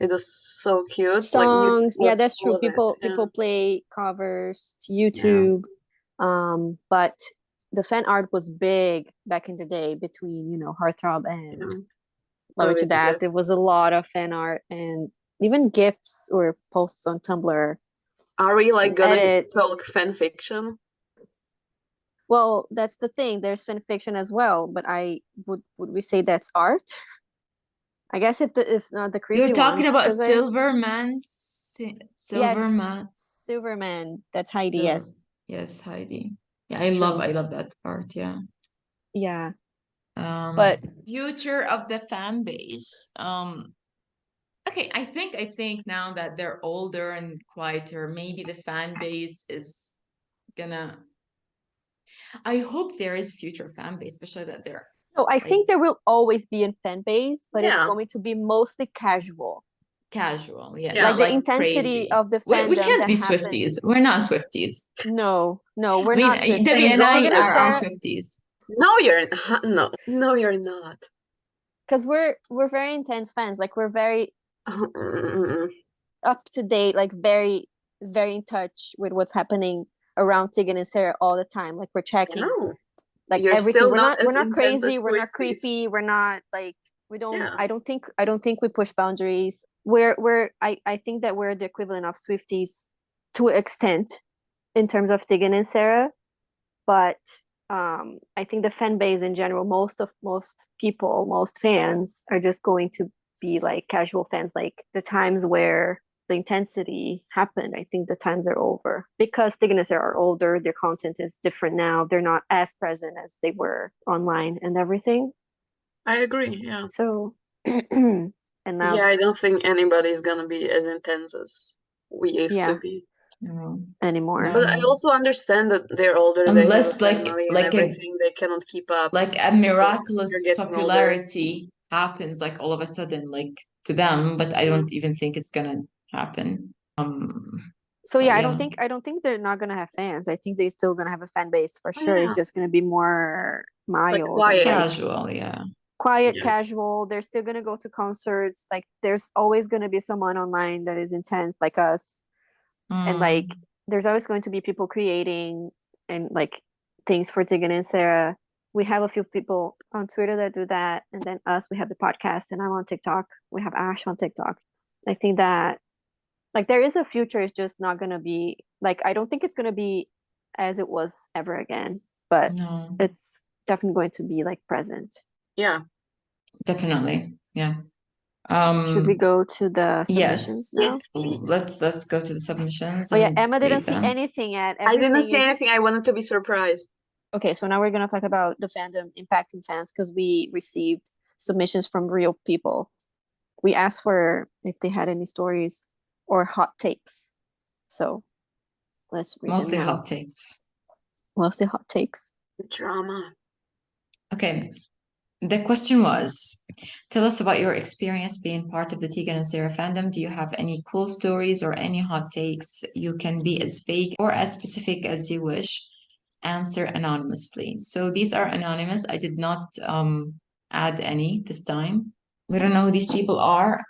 It was so cute. Like YouTube Songs, yeah, was that's full true. of it. People Yeah. people play covers to YouTube. But the fan art was big back in the day between, Heartthrob and Yeah. Love Love It to It to Death. Death. There was a lot of fan art and even GIFs or posts on Tumblr. Are we like gonna Edits. talk fan fiction? Well, that's the thing. There's fan fiction as well, but would we say that's art? I guess if not the creepy You're talking ones, about 'cause Silverman, yes, Silverman. Silverman. That's Heidi. Sil- Yes, Yes, Heidi. Yeah, I true. love that part. Yeah. Yeah, but Future of the fan base. Okay, I think now that they're older and quieter, maybe the fan base is gonna. I hope there is future fan base, especially that they're no, I like think there will always be a fan base, but it's Yeah. going to be mostly casual. casual. Yeah, Yeah. Like not the like intensity crazy. of the We fandom can't that be happens. Swifties. We're not Swifties. No, we're I mean, not Swifties. Debbie and Tegan I and are Sarah, Swifties. No, you're not. No, you're not. because we're very intense fans. Like we're very up to date, like very very in touch with what's happening around Tegan and Sarah all the time. Like we're checking No, like you're everything. still We're not not as intense crazy. as We're not Swifties. creepy. We're not like we don't. Yeah. I don't think we push boundaries. I think that we're the equivalent of Swifties to an extent in terms of Tegan and Sarah, but I think the fan base in general, most people, most fans are just going to be like casual fans. Like the times where the intensity happened, I think the times are over because Tegan and Sarah are older. Their content is different now. They're not as present as they were online and everything. I agree. Yeah. So, and now, Yeah, I don't think anybody's gonna be as intense as we used to yeah, be. No. anymore. No, But I no. also understand that they're older, they have a Unless family and like a everything, they cannot keep up. like a They're miraculous getting older. popularity happens like all of a sudden like to them, but I Mhm. don't even think it's gonna happen. So but yeah, yeah. I don't think they're not gonna have fans. I think they're still gonna have a fan base for Oh, sure. It's yeah. just gonna be more mild, quiet. and, like, Casual, yeah. quiet, Yeah. casual. They're still gonna go to concerts. Like there's always gonna be someone online that is intense like us, and like there's always going to be people creating and like things for Tegan and Sarah. We have a few people on Twitter that do that, and then us, we have the podcast, and I'm on TikTok. We have Ash on TikTok. I think that like there is a future. It's just not gonna be like I don't think it's gonna be as it was ever again, but No, it's definitely going to be like present. Yeah. definitely. Yeah. Should we go to the submissions Yes. now? Let's go to the submissions Oh yeah, and Emma didn't read see them. anything yet. I didn't Everything see is anything. I wanted to be surprised. okay. So now we're gonna talk about the fandom impacting fans because we received submissions from real people. We asked for if they had any stories or hot takes. So let's read Mostly them now. hot takes. Mostly hot takes. Drama. Okay. The question was, tell us about your experience being part of the Tegan and Sarah fandom. Do you have any cool stories or any hot takes? You can be as vague or as specific as you wish. Answer anonymously. So these are anonymous. I did not add any this time. We don't know who these people are.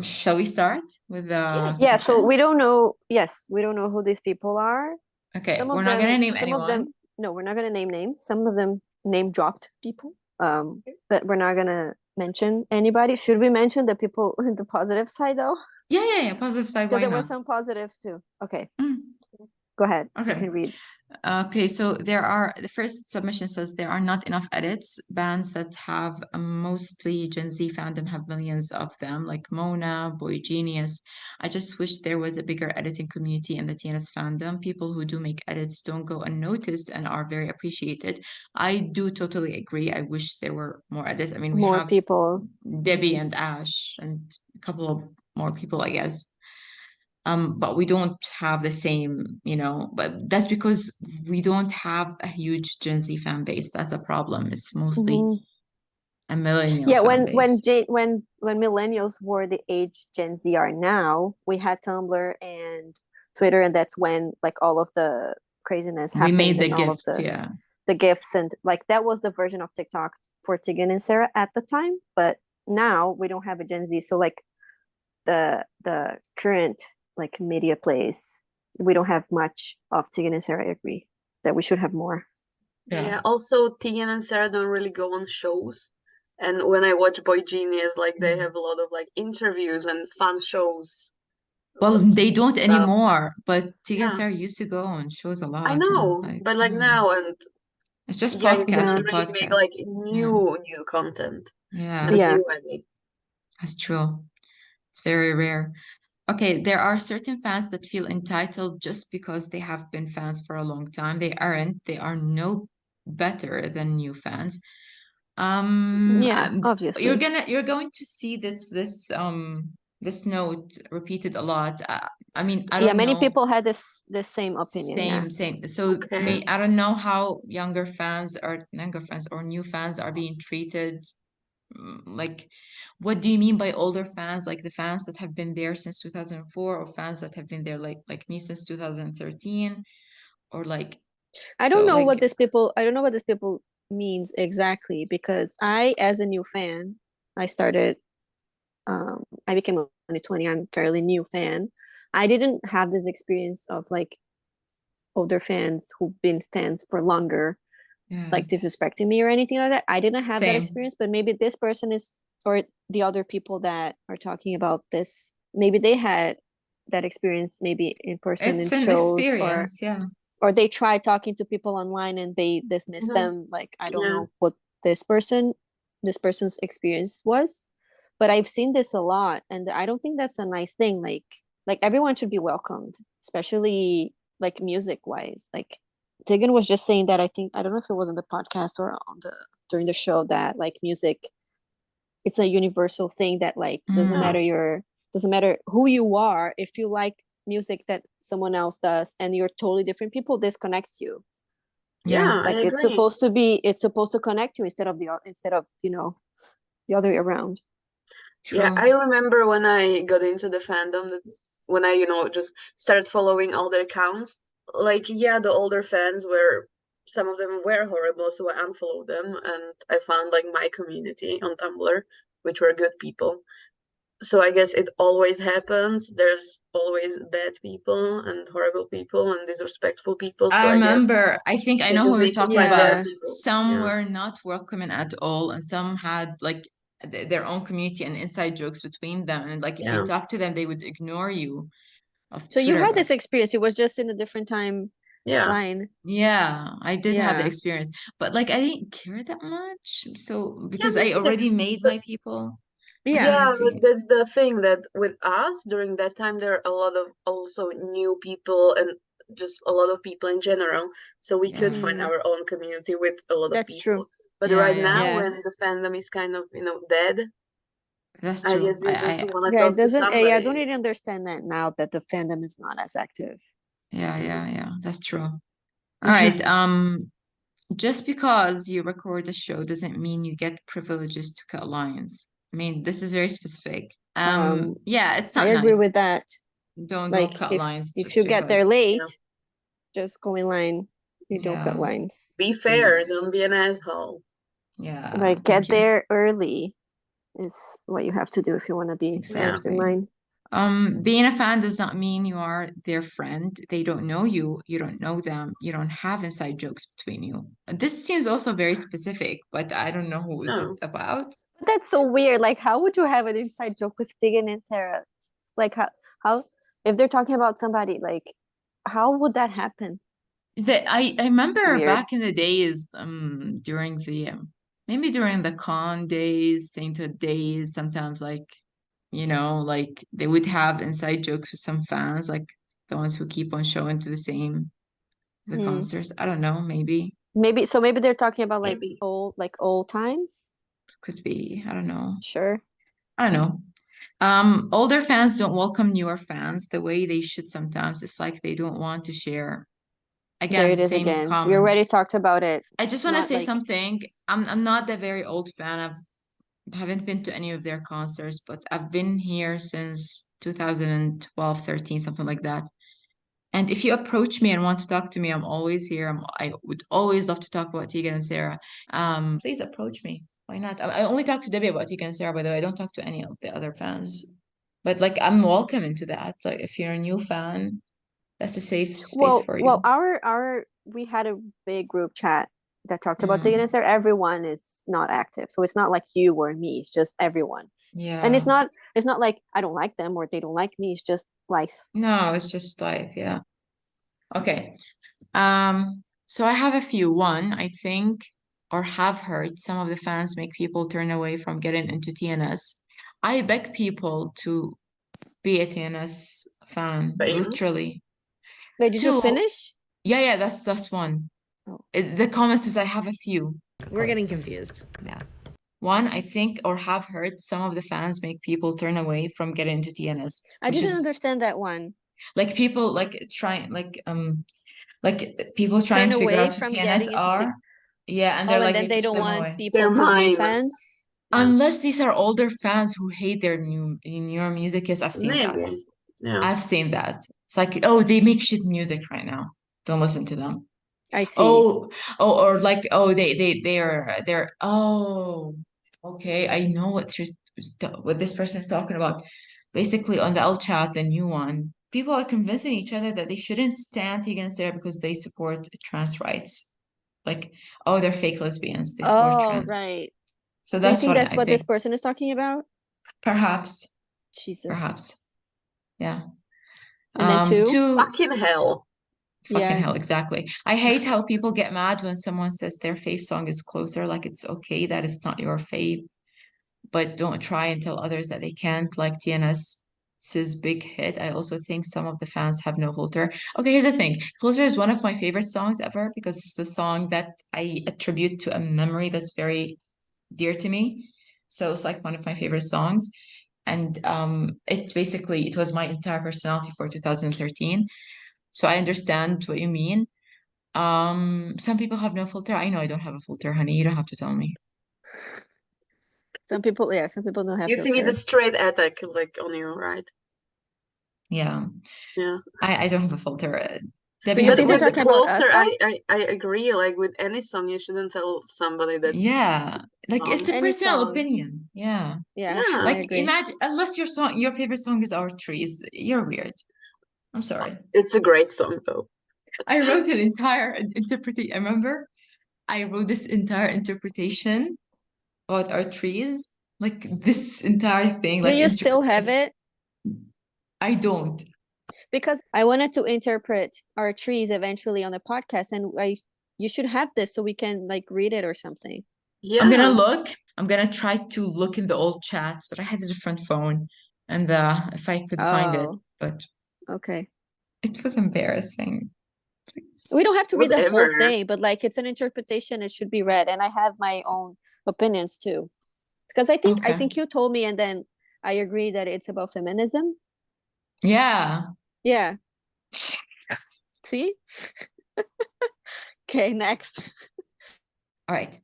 Shall we start with the Yeah, so we submissions? don't know. Yes, we don't know who these people are. Okay, Some of we're not gonna them, name some of them, anyone. no, we're not gonna name names. Some of them name dropped people. But we're not gonna mention anybody. Should we mention the people in the positive side though? Yeah. Positive side. Because Why there were not? some positives too. Okay, Mm, go ahead. You okay. can read. Okay, so the first submission says there are not enough edits. Bands that have mostly Gen Z fandom have millions of them, like Mona, Boy Genius. I just wish there was a bigger editing community in the TNS fandom. People who do make edits don't go unnoticed and are very appreciated. I do totally agree. I wish there were more edits. I mean, we More have people. Debbie and Ash and a couple of more people, I guess. But we don't have the same, but that's because we don't have a huge Gen Z fan base. That's a problem. It's mostly Mhm. a millennial Yeah, fan when base. when millennials were the age Gen Z are now, we had Tumblr and Twitter, and that's when like all of the craziness We happened made the and all of gifts, yeah. the gifts, and like that was the version of TikTok for Tegan and Sara at the time. But now we don't have a Gen Z, so like the current like media plays, we don't have much of Tegan and Sara. I agree that we should have more. Yeah. Also, Tegan and Sarah don't really go on shows. And when I watch Boy Genius, like they have a lot of like interviews and fun shows. Well, they don't stuff. anymore, but Tegan and Yeah. Sarah used to go on shows a lot. I and, know, like, but like yeah. now, and It's just yeah, you podcasts can and really make like podcasts. new content Yeah, and Yeah. new edit. that's true. It's very rare. Okay, there are certain fans that feel entitled just because they have been fans for a long time. They aren't. They are no better than new fans. Yeah, You're obviously. going to see this note repeated a lot. I mean, I Yeah, don't many know. people had this same opinion. Yeah. Same. So Okay. I don't know how younger fans or new fans are being treated. Like, what do you mean by older fans? Like the fans that have been there since 2004, or fans that have been there like me since 2013, or like I don't know what like this people means exactly, because I, as a new fan, I started I became a 2020, I'm fairly new fan. I didn't have this experience of like older fans who've been fans for longer, yeah, like disrespecting me or anything like that. I didn't have that same. experience, but maybe this person is, or the other people that are talking about this, maybe they had that experience, maybe in person in It's an shows, experience, yeah. or they try talking to people online and they dismiss Mhm. them. Like I don't Yeah. know what this person's experience was, but I've seen this a lot, and I don't think that's a nice thing. Like everyone should be welcomed, especially like music wise. Like Tegan was just saying that, I think, I don't know if it was on the podcast or on the during the show, that like music, it's a universal thing that like doesn't matter who you are, if you like music that someone else does and you're totally different people, this connects you. Yeah, I Like it's agree. supposed to connect you instead of the other way around. Yeah, True. I remember when I got into the fandom, when I, just started following all the accounts, like, yeah, the older fans were, some of them were horrible, so I unfollowed them, and I found like my community on Tumblr, which were good people. So I guess it always happens. There's always bad people and horrible people and disrespectful people. So I I guess remember, I think I we know who just we're need to talking find about. better people. Some Yeah. were not welcoming at all, and some had like their own community and inside jokes between them. And like if you Yeah. talk to them, they would ignore you off So you Twitter. had this experience, it was just in a different time Yeah. line. Yeah, I did have the Yeah. experience, but like I didn't care that much. So because me I neither. already made my people, my Yeah. But community. that's the thing, that with us during that time, there are a lot of also new people and just a lot of people in general. So we could find Mhm. our own community with a lot of That's true. people. But Yeah, right yeah, now, Yeah. when the fandom is kind of, dead, that's I true. guess you just want to Yeah, it talk to doesn't. Yeah, I don't somebody. really understand that now that the fandom is not as active. Yeah, that's true. All right. Just because you record a show doesn't mean you get privileges to cut lines. I mean, this is very specific. Yeah, it's I not agree nice. with that. Don't Like cut lines if just you get there because. late, just go in line. You don't cut Yeah, lines. Be fair, please. don't be an asshole. Yeah, Like thank get you. there early is what you have to do if you want to be first in Exactly. line. Being a fan does not mean you are their friend. They don't know you. You don't know them. You don't have inside jokes between you. This seems also very specific, but I don't know who is it No. about. That's so weird. Like, how would you have an inside joke with Tegan and Sara? Like, how if they're talking about somebody, like, how would that happen? I remember Weird. back in the days, during the maybe during the con days, sainthood days, sometimes like, like they would have inside jokes with some fans, like the ones who keep on showing to the Hmm. concerts. I don't know, maybe Maybe they're talking about like Maybe. old times. could be. I don't know. Sure. I don't know. Older fans don't welcome newer fans the way they should sometimes. It's like they don't want to share. There Again, it the is same again. We already comments. talked about it. I just want to Not say like something. I'm not a very old fan. Haven't been to any of their concerts, but I've been here since 2012, 13, something like that. And if you approach me and want to talk to me, I'm always here. I would always love to talk about Tegan and Sara. Please approach me. Why not? I only talk to Debbie about Tegan and Sara, by the way. I don't talk to any of the other fans. But like, I'm welcome into that. Like, if you're a new fan, that's a safe space for you. Well, our we had a big group chat that talked about Tegan and Sara. Everyone is not active, so it's not like you or me. It's just everyone. Yeah. And it's not like I don't like them or they don't like me. It's just life. No, it's just life. Yeah. Okay. So I have a few. One, I think, or have heard some of the fans make people turn away from getting into TNS. I beg people to be a TNS fan, Same. literally. Wait, did you Two, finish? yeah, that's one. Oh. The comments is I have a few. We're getting confused. Yeah. One, I think, or have heard some of the fans make people turn away from getting into TNS, I which didn't is understand that one. like people like trying like people trying to figure away out who from TNS getting into are. Yeah, and Oh, they're and like then they push don't them want away. people They're to be mine. fans. Unless these are older fans who hate their newer music. Yes, I've seen that. Maybe. Yeah. I've seen that. It's like, oh, they make shit music right now. Don't listen to them. I see. Oh, or like, oh, they're oh, okay. I know what this person is talking about. Basically, on the L chat, the new one, people are convincing each other that they shouldn't stand Tegan and Sara because they support trans rights. Like, oh, they're fake lesbians. They support trans. Right. So Do you that's think what that's I what this think. person is talking about? Perhaps, Jesus. perhaps. Yeah. And then two? Fucking hell. Fucking hell, Yes. exactly. I hate how people get mad when someone says their fave song is Closer. Like, it's okay that it's not your fave, but don't try and tell others that they can't. Like TNS's big hit. I also think some of the fans have no filter. Okay, here's the thing. Closer is one of my favorite songs ever because it's the song that I attribute to a memory that's very dear to me. So it's like one of my favorite songs. And it was my entire personality for 2013. So I understand what you mean. Some people have no filter. I know I don't have a filter, honey. You don't have to tell me. Some people don't have You think it's filter. a straight attack like on you, right? Yeah. Yeah. I don't have a filter. Do you But think they're with the talking about us Closer, though? I agree. Like with any song, you shouldn't tell somebody that's Yeah. Like it's a Any personal song. opinion. Yeah. Yeah, Yeah. I Like agree. imagine unless your favorite song is Our Trees, you're weird. I'm sorry. It's a great song though. I wrote an entire interpretation. I remember I wrote this entire interpretation about Our Trees. Like this entire thing. Do Like you still have it? I don't. Because I wanted to interpret our trees eventually on the podcast, and you should have this so we can like read it or something. Yeah. I'm gonna look. I'm gonna try to look in the old chats, but I had a different phone, and if I could find it, Oh, but okay. it was embarrassing. Please. We don't have to read the whole Whatever. thing, but like it's an interpretation, it should be read. And I have my own opinions too. Because I Okay. think you told me and then I agree that it's about feminism. Yeah. Yeah. See? Okay, next. All right.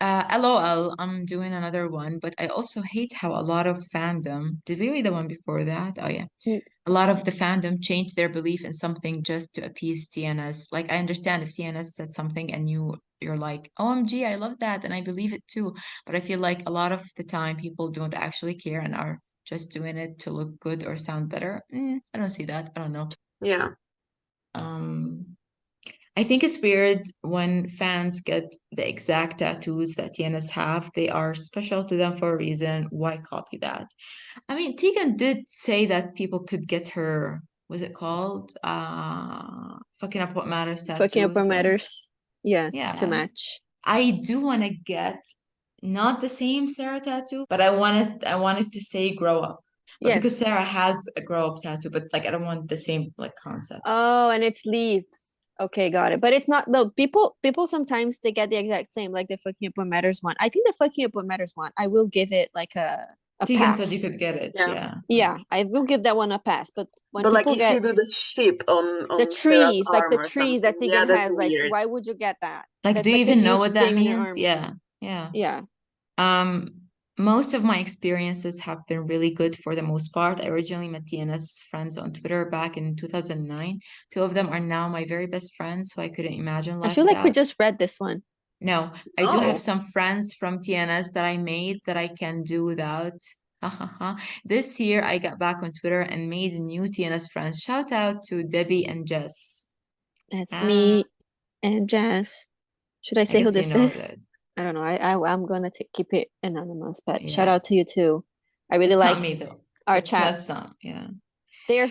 LOL, I'm doing another one, but I also hate how a lot of fandom, did we read the one before that? Oh yeah. Mm. A lot of the fandom changed their belief in something just to appease TNS. Like I understand if TNS said something and you're like, OMG, I love that and I believe it too. But I feel like a lot of the time people don't actually care and are just doing it to look good or sound better. I don't see that. I don't know. Yeah. I think it's weird when fans get the exact tattoos that TNS have. They are special to them for a reason. Why copy that? I mean, Tegan did say that people could get her, what's it called? Fucking Up What Matters Fucking up tattoos, what right? matters. Yeah, to Yeah. match. I do want to get not the same Sara tattoo, but I wanted to say grow up. But because Yes. Sara has a grow up tattoo, but like I don't want the same like concept. Oh, and it's leaves. Okay, got it. But it's not no people sometimes they get the exact same, like the fucking up what matters one. I think the fucking up what matters one, I will give it like a Tegan pass. said you could get it. Yeah. Yeah. I will give that one a pass. But when But like people if get you do the sheep on the Sarah's trees, like arm the or trees that something, Tegan yeah, that's has, like weird. why would you get that? Like, That's do you like a even know huge what that thing in your means? arm. Yeah. Yeah. Yeah. most of my experiences have been really good for the most part. I originally met TNS friends on Twitter back in 2009. Two of them are now my very best friends, so I couldn't imagine I life feel like we without. just read this one. No, I do have Oh, some friends from TNS that I made that I can do without. This year, I got back on Twitter and made new TNS friends. Shout out to Debbie and Jess. It's Ah, me and Jess. Should I I say who guess you this know is? that. I don't know. I'm gonna keep it anonymous, but shout Yeah, out to you too. I really it's not like me though. our It's chats. not. Yeah. They're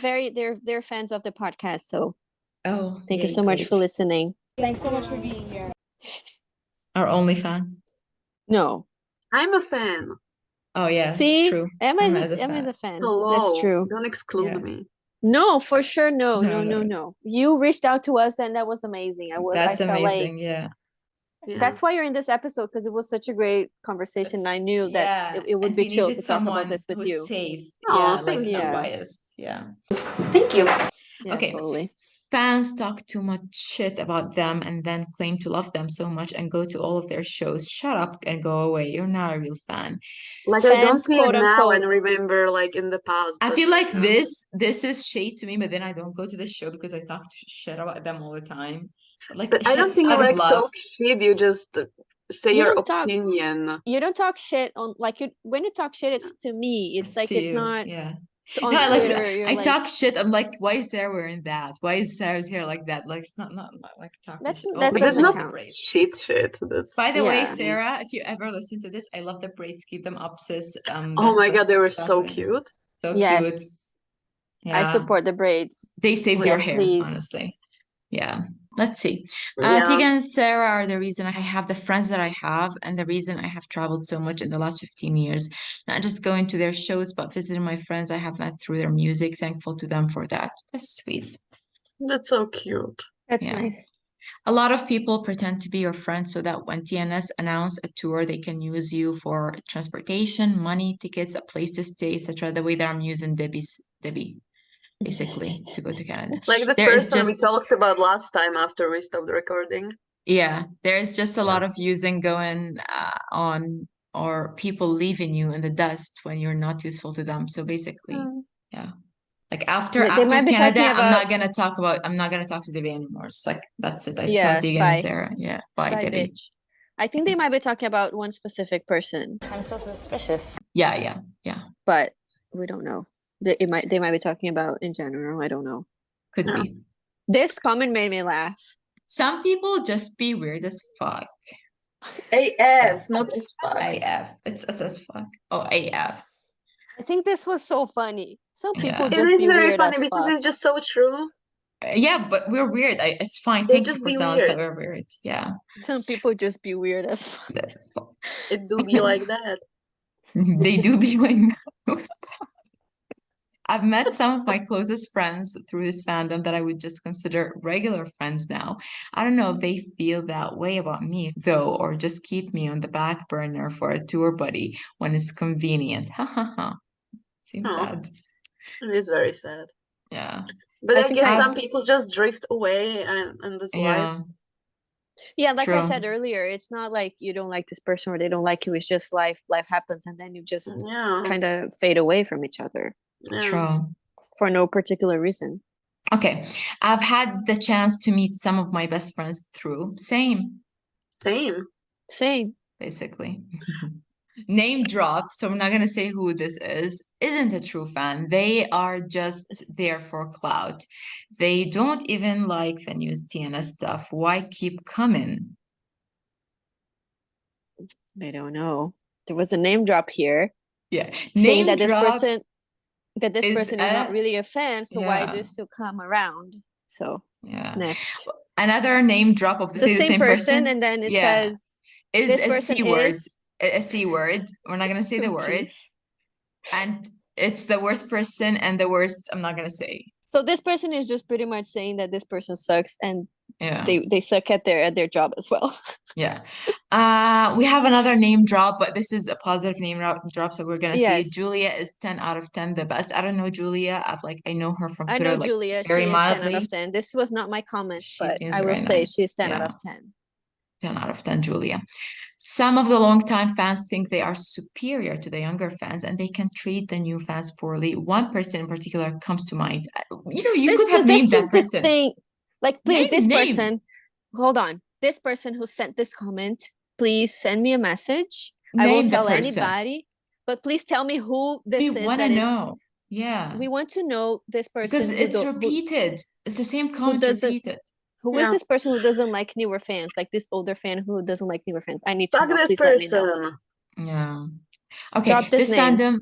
fans of the podcast, so Oh, thank you yay, so much for great. listening. Thanks so much for being here. Our only fan. No. I'm a fan. Oh yeah, See? true. Emma Emma is a is fan. a fan. That's Hello. true. Don't exclude Yeah. me. No, for sure. No. No. You reached out to us and that was amazing. I That's felt like amazing. Yeah. Yeah. that's why you're in this episode, because it was such a great conversation. I knew that Yeah, it would and be we chill needed to talk about someone this with who's you. safe. Aw, Yeah, like thank not you. biased. Yeah. Thank you. Yeah, Okay. totally. Fans talk too much shit about them and then claim to love them so much and go to all of their shows. Shut up and go away. You're not a real fan. Like I don't Fans, see it quote now and unquote. remember like in the past. I but, feel like you know. this is shade to me, but then I don't go to the show because I talk shit about them all the time. But like But I don't shit think you out of like love. talk shit, you just say You your don't talk opinion. you don't talk shit on like you when you talk shit, it's to me. It's It's like to it's you. not Yeah. on No, I like Twitter. You're I like talk shit. I'm like, why is Sarah wearing that? Why is Sarah's hair like that? Like it's not like talking That's shit. Oh, that But because that's I doesn't love not the count. braids. shit. That's By the way, Yeah. Sarah, if you ever listen to this, I love the braids. Keep them up, sis. oh my god, they were That's so chocolate. cute. So cute. Yes. I Yeah. support the braids. They saved your Yes, hair, please. honestly. Yeah. Let's see. Yeah. Tegan and Sarah are the reason I have the friends that I have and the reason I have traveled so much in the last 15 years. Not just going to their shows, but visiting my friends I have met through their music. Thankful to them for that. That's sweet. That's so cute. That's Yeah. nice. A lot of people pretend to be your friend so that when TNS announce a tour, they can use you for transportation, money, tickets, a place to stay, etc. The way that I'm using Debbie, basically, to go to Canada. Like the There is person we just talked about last time after we stopped recording. Yeah, there's just a Yeah. lot of using going on or people leaving you in the dust when you're not useful to them. So basically, yeah. Like after They might be Canada, talking I'm about not gonna talk to Debbie anymore. It's like that's it. I tell yeah, Tegan and bye. Sarah. Yeah, bye, Bye, Debbie. bitch. I think they might be talking about one specific person, I'm so suspicious. Yeah. but we don't know. They might be talking about in general. I don't know. Could Yeah. be. This comment made me laugh. Some people just be weird as fuck. AF, not as fuck. AF. It's as fuck. Oh, AF. I think this was so funny. Some people Yeah. It just is be very weird funny as because fuck. it's just so true. Yeah, but we're weird. It's fine. They Thank you just for be telling us that weird. we're weird. Yeah. Some people just be weird as fuck. That's fine. It do be like that. They do be like that. I've met some of my closest friends through this fandom that I would just consider regular friends now. I don't know if they feel that way about me, though, or just keep me on the back burner for a tour buddy when it's convenient. Ha ha ha. Seems Aw. sad. It is very sad. Yeah. But I I think guess I- some people just drift away and that's life. Yeah. Yeah, like I True. said earlier, it's not like you don't like this person or they don't like you. It's just life happens, and then you just Yeah. kind of fade away from each other Yeah. True. for no particular reason. Okay. I've had the chance to meet some of my best friends through. Same, Same. Same. basically. Name drop, so I'm not gonna say who this is, isn't a true fan. They are just there for clout. They don't even like the news TNS stuff. Why keep coming? I don't know. There was a name drop here Yeah. saying Name that this drop person is not a- really a fan, so why do yeah. you still come around? So Yeah. next. Another name drop of The say the same same person, and then it yeah, says is this a person C word. is A C word. We're not gonna say the word. Jeez. And it's the worst person and the worst I'm not gonna say. So this person is just pretty much saying that this person sucks and Yeah. they suck at their job as well. Yeah. We have another name drop, but this is a positive name drop, so we're gonna see. Yes. Julia is 10 out of 10, the best. I don't know Julia. I know her from I Twitter, know like Julia. She very is 10 out mildly. of 10. This was not my comment, She but seems I will very say nice. she's 10 out Yeah. of 10. 10 out of 10, Julia. Some of the longtime fans think they are superior to the younger fans and they can treat the new fans poorly. One person in particular comes to mind. You could have named that This is the person. thing. Like, please, this Name. person, hold on. This person who sent this comment, please send me a message. I Name won't the tell person. anybody, but please tell me who this We is. want to that is. know. Yeah. We want to know this person Because it's who repeated. It's the same comment doesn't- repeated. who is Yeah. this person who doesn't like newer fans, like this older fan who doesn't like newer fans. I need to Fuck know. this Please let me know. person. Yeah. Okay. Drop this name.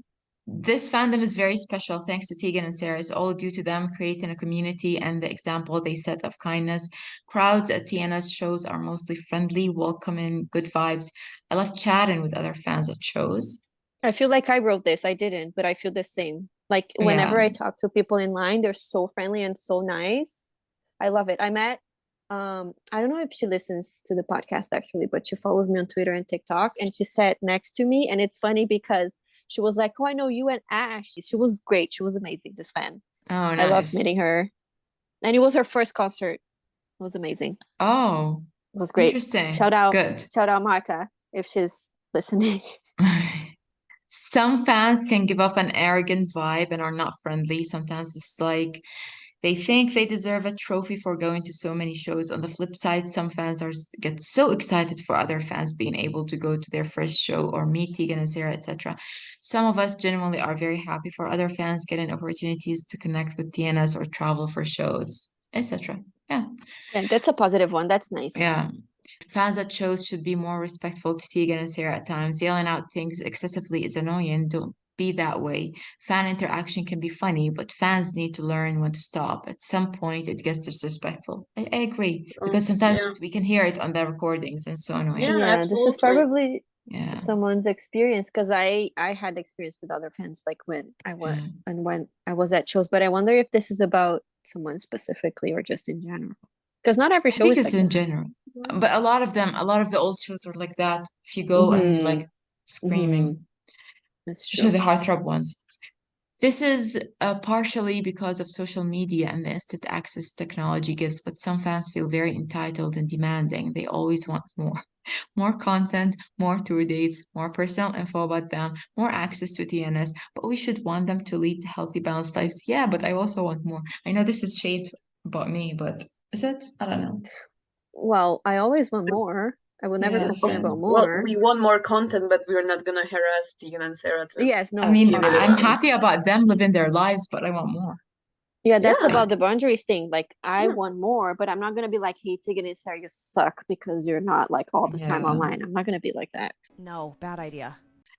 This fandom is very special thanks to Tegan and Sarah. It's all due to them creating a community and the example they set of kindness. Crowds at Tiana's shows are mostly friendly, welcoming, good vibes. I love chatting with other fans at shows. I feel like I wrote this. I didn't, but I feel the same. Like whenever Yeah. I talk to people in line, they're so friendly and so nice. I love it. I met I don't know if she listens to the podcast actually, but she follows me on Twitter and TikTok, and she sat next to me, and it's funny because she was like, "Oh, I know you and Ash." She was great. She was amazing. This fan. Oh, I loved nice. meeting her, and it was her first concert. It was amazing. Oh, It was great. interesting. Shout out Good. Marta if she's listening. Some fans can give off an arrogant vibe and are not friendly. Sometimes it's like they think they deserve a trophy for going to so many shows. On the flip side, some fans get so excited for other fans being able to go to their first show or meet Tegan and Sarah, etc. Some of us genuinely are very happy for other fans getting opportunities to connect with Tianas or travel for shows, etc. Yeah. Yeah, that's a positive one. That's nice. Yeah. Fans at shows should be more respectful to Tegan and Sarah at times. Yelling out things excessively is annoying. Don't be that way. Fan interaction can be funny, but fans need to learn when to stop. At some point, it gets disrespectful. I agree, because sometimes Yeah. we can hear it on the recordings and so annoying. Yeah, This is absolutely. probably Yeah. someone's experience, because I had experience with other fans, like when I went and when I was at shows, but I wonder if this is about someone specifically or just in general, because not every I show think is it's like in that. general. But a lot of the old shows are like that. If you go and like screaming, That's especially true. the heartthrob ones. This is partially because of social media and the instant access technology gives, but some fans feel very entitled and demanding. They always want more. More content, more tour dates, more personal info about them, more access to TNS, but we should want them to lead healthy, balanced lives. Yeah, but I also want more. I know this is shade about me, but is it? I don't know. Well, I always want more. I will never Yeah, complain same. about Well, more. we want more content, but we're not gonna harass Tegan and Sarah to Yes, no. I mean, give it I'm up. happy about them living their lives, but I want more. Yeah, that's Yeah. about the boundaries thing. Like, I Yeah. want more, but I'm not gonna be like, "Hey, Tegan and Sarah, you suck because you're not like all the time Yeah. online." I'm not gonna be like that. No, bad idea.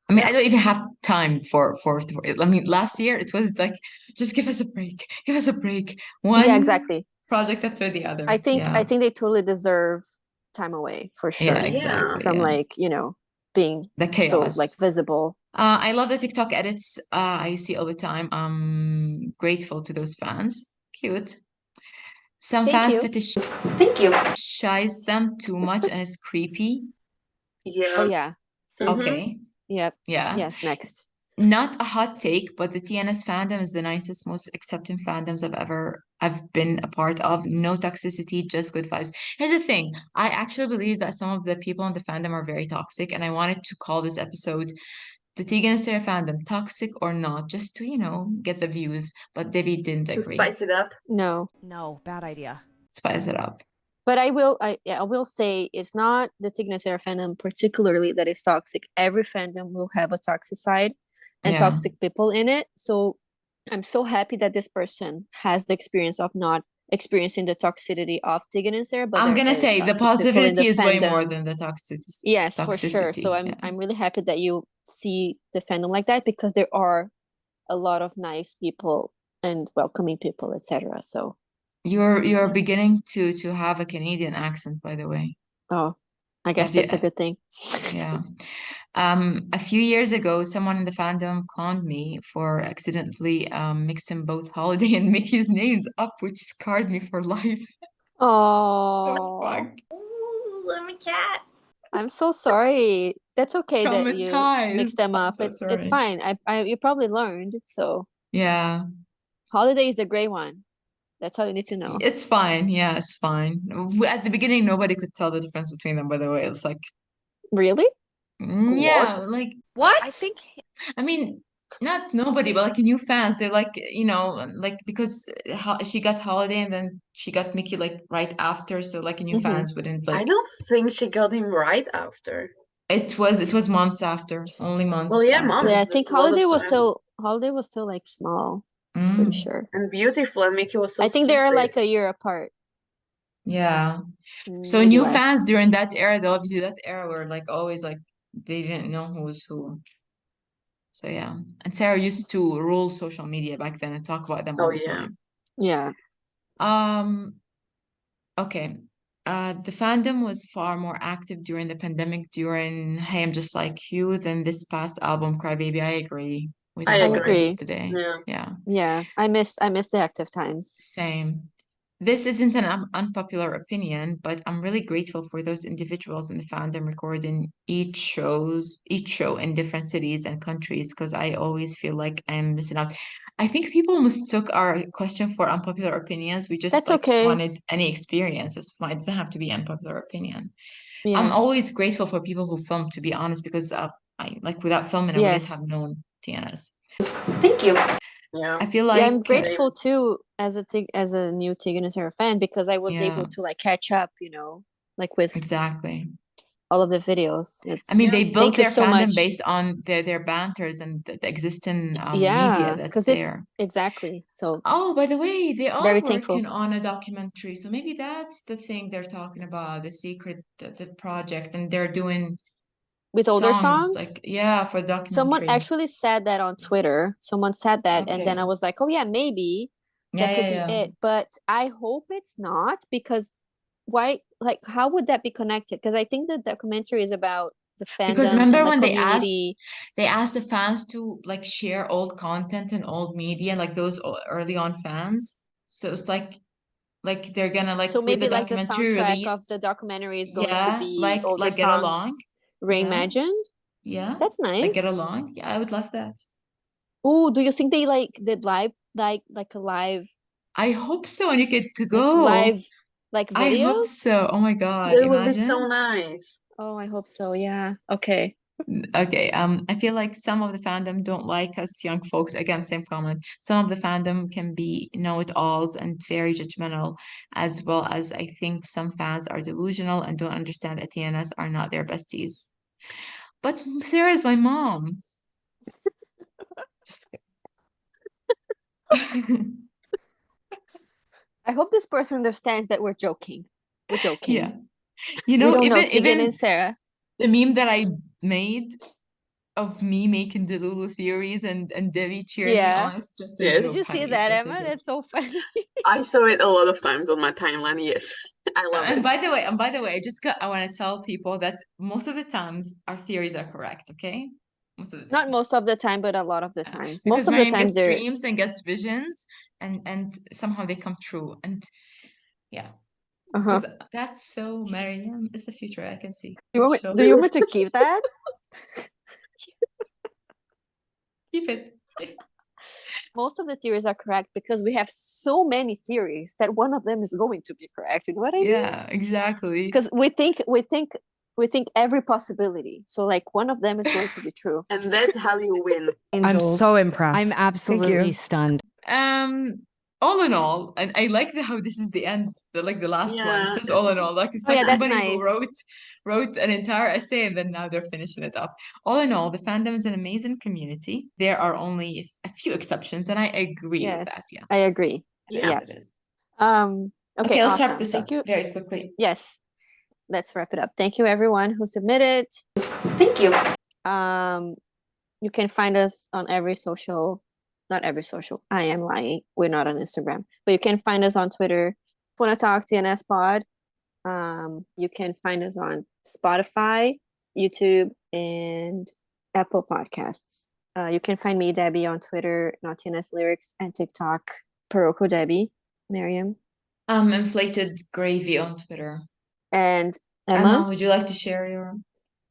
I mean, I don't even have time for it. I mean, last year it was like, just give us a break. Give us a break. One Yeah, exactly. project after the other. I think Yeah. they totally deserve time away for sure. Yeah, exactly. From yeah. like, being The so chaos. like visible. I love the TikTok edits I see all the time. I'm grateful to those fans. Cute. Some Thank fans you. Thank you. fetishize them too much and it's creepy. Yeah. Oh yeah. Okay. Yep. Yeah. Yes, next. Not a hot take, but the TNS fandom is the nicest, most accepting fandoms I've been a part of. No toxicity, just good vibes. Here's the thing. I actually believe that some of the people in the fandom are very toxic, and I wanted to call this episode the Tegan and Sarah fandom, toxic or not, just to, get the views. But Debbie didn't To agree. spice it up. No. No, bad idea. Spice it up. But I will say it's not the Tegan and Sarah fandom particularly that is toxic. Every fandom will have a toxic side and Yeah. toxic people in it. So I'm so happy that this person has the experience of not experiencing the toxicity of Tegan and Sarah, but I'm there gonna is say the toxic people in positivity the is way more fandom. than the toxicity. Yes, for sure. So Yeah. I'm really happy that you see the fandom like that, because there are a lot of nice people and welcoming people, etc. So You're beginning to have a Canadian accent, by the way. I guess Have you- that's a good thing. Yeah. A few years ago, someone in the fandom clowned me for accidentally mixing both Holiday and Mickey's names up, which scarred me for life. Oh, Fuck. Ooh, I'm a cat. I'm so sorry. That's okay that you Traumatized. mixed them I'm up. so It's sorry. fine. You probably learned. So Yeah. Holiday is the gray one. That's all you need to know. It's fine. Yeah, it's fine. At the beginning, nobody could tell the difference between them, by the way. It's like, Really? yeah, like, What? I think I mean, not nobody, but like new fans. They're like, like because she got Holiday and then she got Mickey like right after, so like new Mhm. fans wouldn't I like. don't think she got him right after. It was months after, only months Well, yeah, after. months. Yeah, I That's think a lot of Holiday was still like small. Mm, Pretty sure. And beautiful, and Mickey was so I think they're stupid. like a year apart. yeah. So Maybe new less. fans during that era, though, obviously that era were like always like they didn't know who was who. So yeah. And Sarah used to rule social media back then and talk about them all Oh the yeah. time. Yeah. Okay. The fandom was far more active during the pandemic, during Hey, I'm Just Like You, than this past album, Crybaby. I agree. We I talked about this agree. today. Yeah. Yeah, Yeah. I missed the active times. same. This isn't an unpopular opinion, but I'm really grateful for those individuals in the fandom recording each show in different cities and countries because I always feel like I'm missing out. I think people mistook our question for unpopular opinions. We just That's like okay. wanted any experience. It's fine. It doesn't have to be unpopular opinion. I'm Yeah. always grateful for people who film, to be honest, because I like without filming, I wouldn't Yes. have known TNS. Thank you. Yeah. I feel Yeah, I'm like grateful too as a new Tegan and Sara fan because I was yeah, able to like catch up, like with exactly. all of the videos. It's I mean, they thank built you their so fandom much. based on their banters and the existing media Yeah, that's because it's there. exactly. So Oh, by the way, they are very working thankful. on a documentary, so maybe that's the thing they're talking about, the secret, the project, and they're doing With older songs, songs, like yeah, for someone documentary. actually said that on Twitter. Someone said that, and then Okay. I was like, oh yeah, maybe Yeah, that could yeah, be yeah. it. But I hope it's not because why? Like, how would that be connected? Because I think the documentary is about the Because fandom remember and the when community. they asked the fans to like share old content and old media, like those early on fans. So it's like they're gonna like So with the maybe like the documentary soundtrack of release, the documentary is going to yeah, be older like get along, songs yeah, reimagined. yeah, That's like get nice. along. Yeah, I would love that. Oh, do you think they like did live like a live I hope so, and you get to like go. live like I hope videos? so. Oh my God, That would be so imagine. nice. Oh, I hope so. Yeah. Okay. Okay, I feel like some of the fandom don't like us young folks. Again, same comment. Some of the fandom can be know-it-alls and very judgmental, as well as I think some fans are delusional and don't understand that TNS are not their besties. But Sarah's my mom. Just kidding. I hope this person understands that we're joking. We're joking. Yeah. You We know, don't know even Tegan even and Sara. the meme that I made of me making Delulu theories and Debbie cheering me Yeah. on, it's just a Yes. Did joke, you see honey. It's that, just a Emma? joke. That's so funny. I saw it a lot of times on my timeline. Yes. I love And it. by the way, I want to tell people that most of the times our theories are correct, okay? Most of the Not times. most of the time, but a lot of the times. Because Most of the Mariam times gets they're dreams and gets visions and somehow they come true. And yeah, uh-huh. because that's so Mariam is the future I can see. Do Chill. you want me to keep that? Keep it. Most of the theories are correct because we have so many theories that one of them is going to be correct. You know what I mean? Yeah, exactly. Because we think every possibility. So like one of them is going to be true. And that's how you win. I'm so Angels. impressed. I'm absolutely you. stunned. All in all, and I like how this is the end, the last one. It Yeah. says all in all, like it's Oh like yeah, that's somebody who nice. wrote an entire essay and then now they're finishing it up. All in all, the fandom is an amazing community. There are only a few exceptions, and I agree with that. Yes, Yeah, I agree. it is. Yeah. It is. Okay, Okay, let's wrap awesome. this Thank up you. very quickly. Yes, let's wrap it up. Thank you everyone who submitted. Thank you. You can find us on every social, not every social. I am lying. We're not on Instagram, but you can find us on Twitter. Wanna talk TNS Pod. You can find us on Spotify, YouTube, and Apple Podcasts. You can find me, Debbie, on Twitter, not TNS Lyrics, and TikTok, Paroko Debbie, Miriam, Inflated gravy on Twitter. and Emma, Emma. would you like to share your?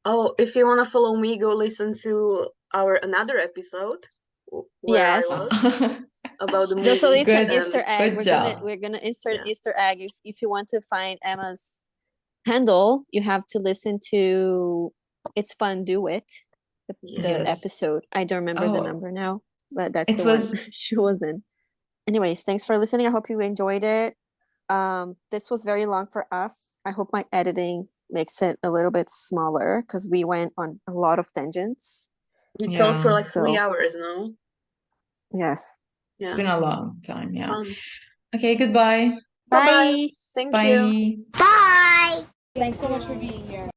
Oh, if you want to follow me, go listen to our another episode where I Yes. was. about the movie. Just so it's an Good- Easter egg. good We're gonna insert an Yeah. Easter egg. If you want to find Emma's handle, you have to listen to It's Fun Do It, the Yes. episode. I don't remember the Oh. number now, but that's It the was- one she was in. Anyways, thanks for listening. I hope you enjoyed it. This was very long for us. I hope my editing makes it a little bit smaller because we went on a lot of tangents. We talked for Yeah. like 3 So- hours, no? Yes. It's Yeah. been a long time, yeah. Fun. Okay, goodbye. Bye-bye. Thank you. Bye. Bye. Thanks so much for being here.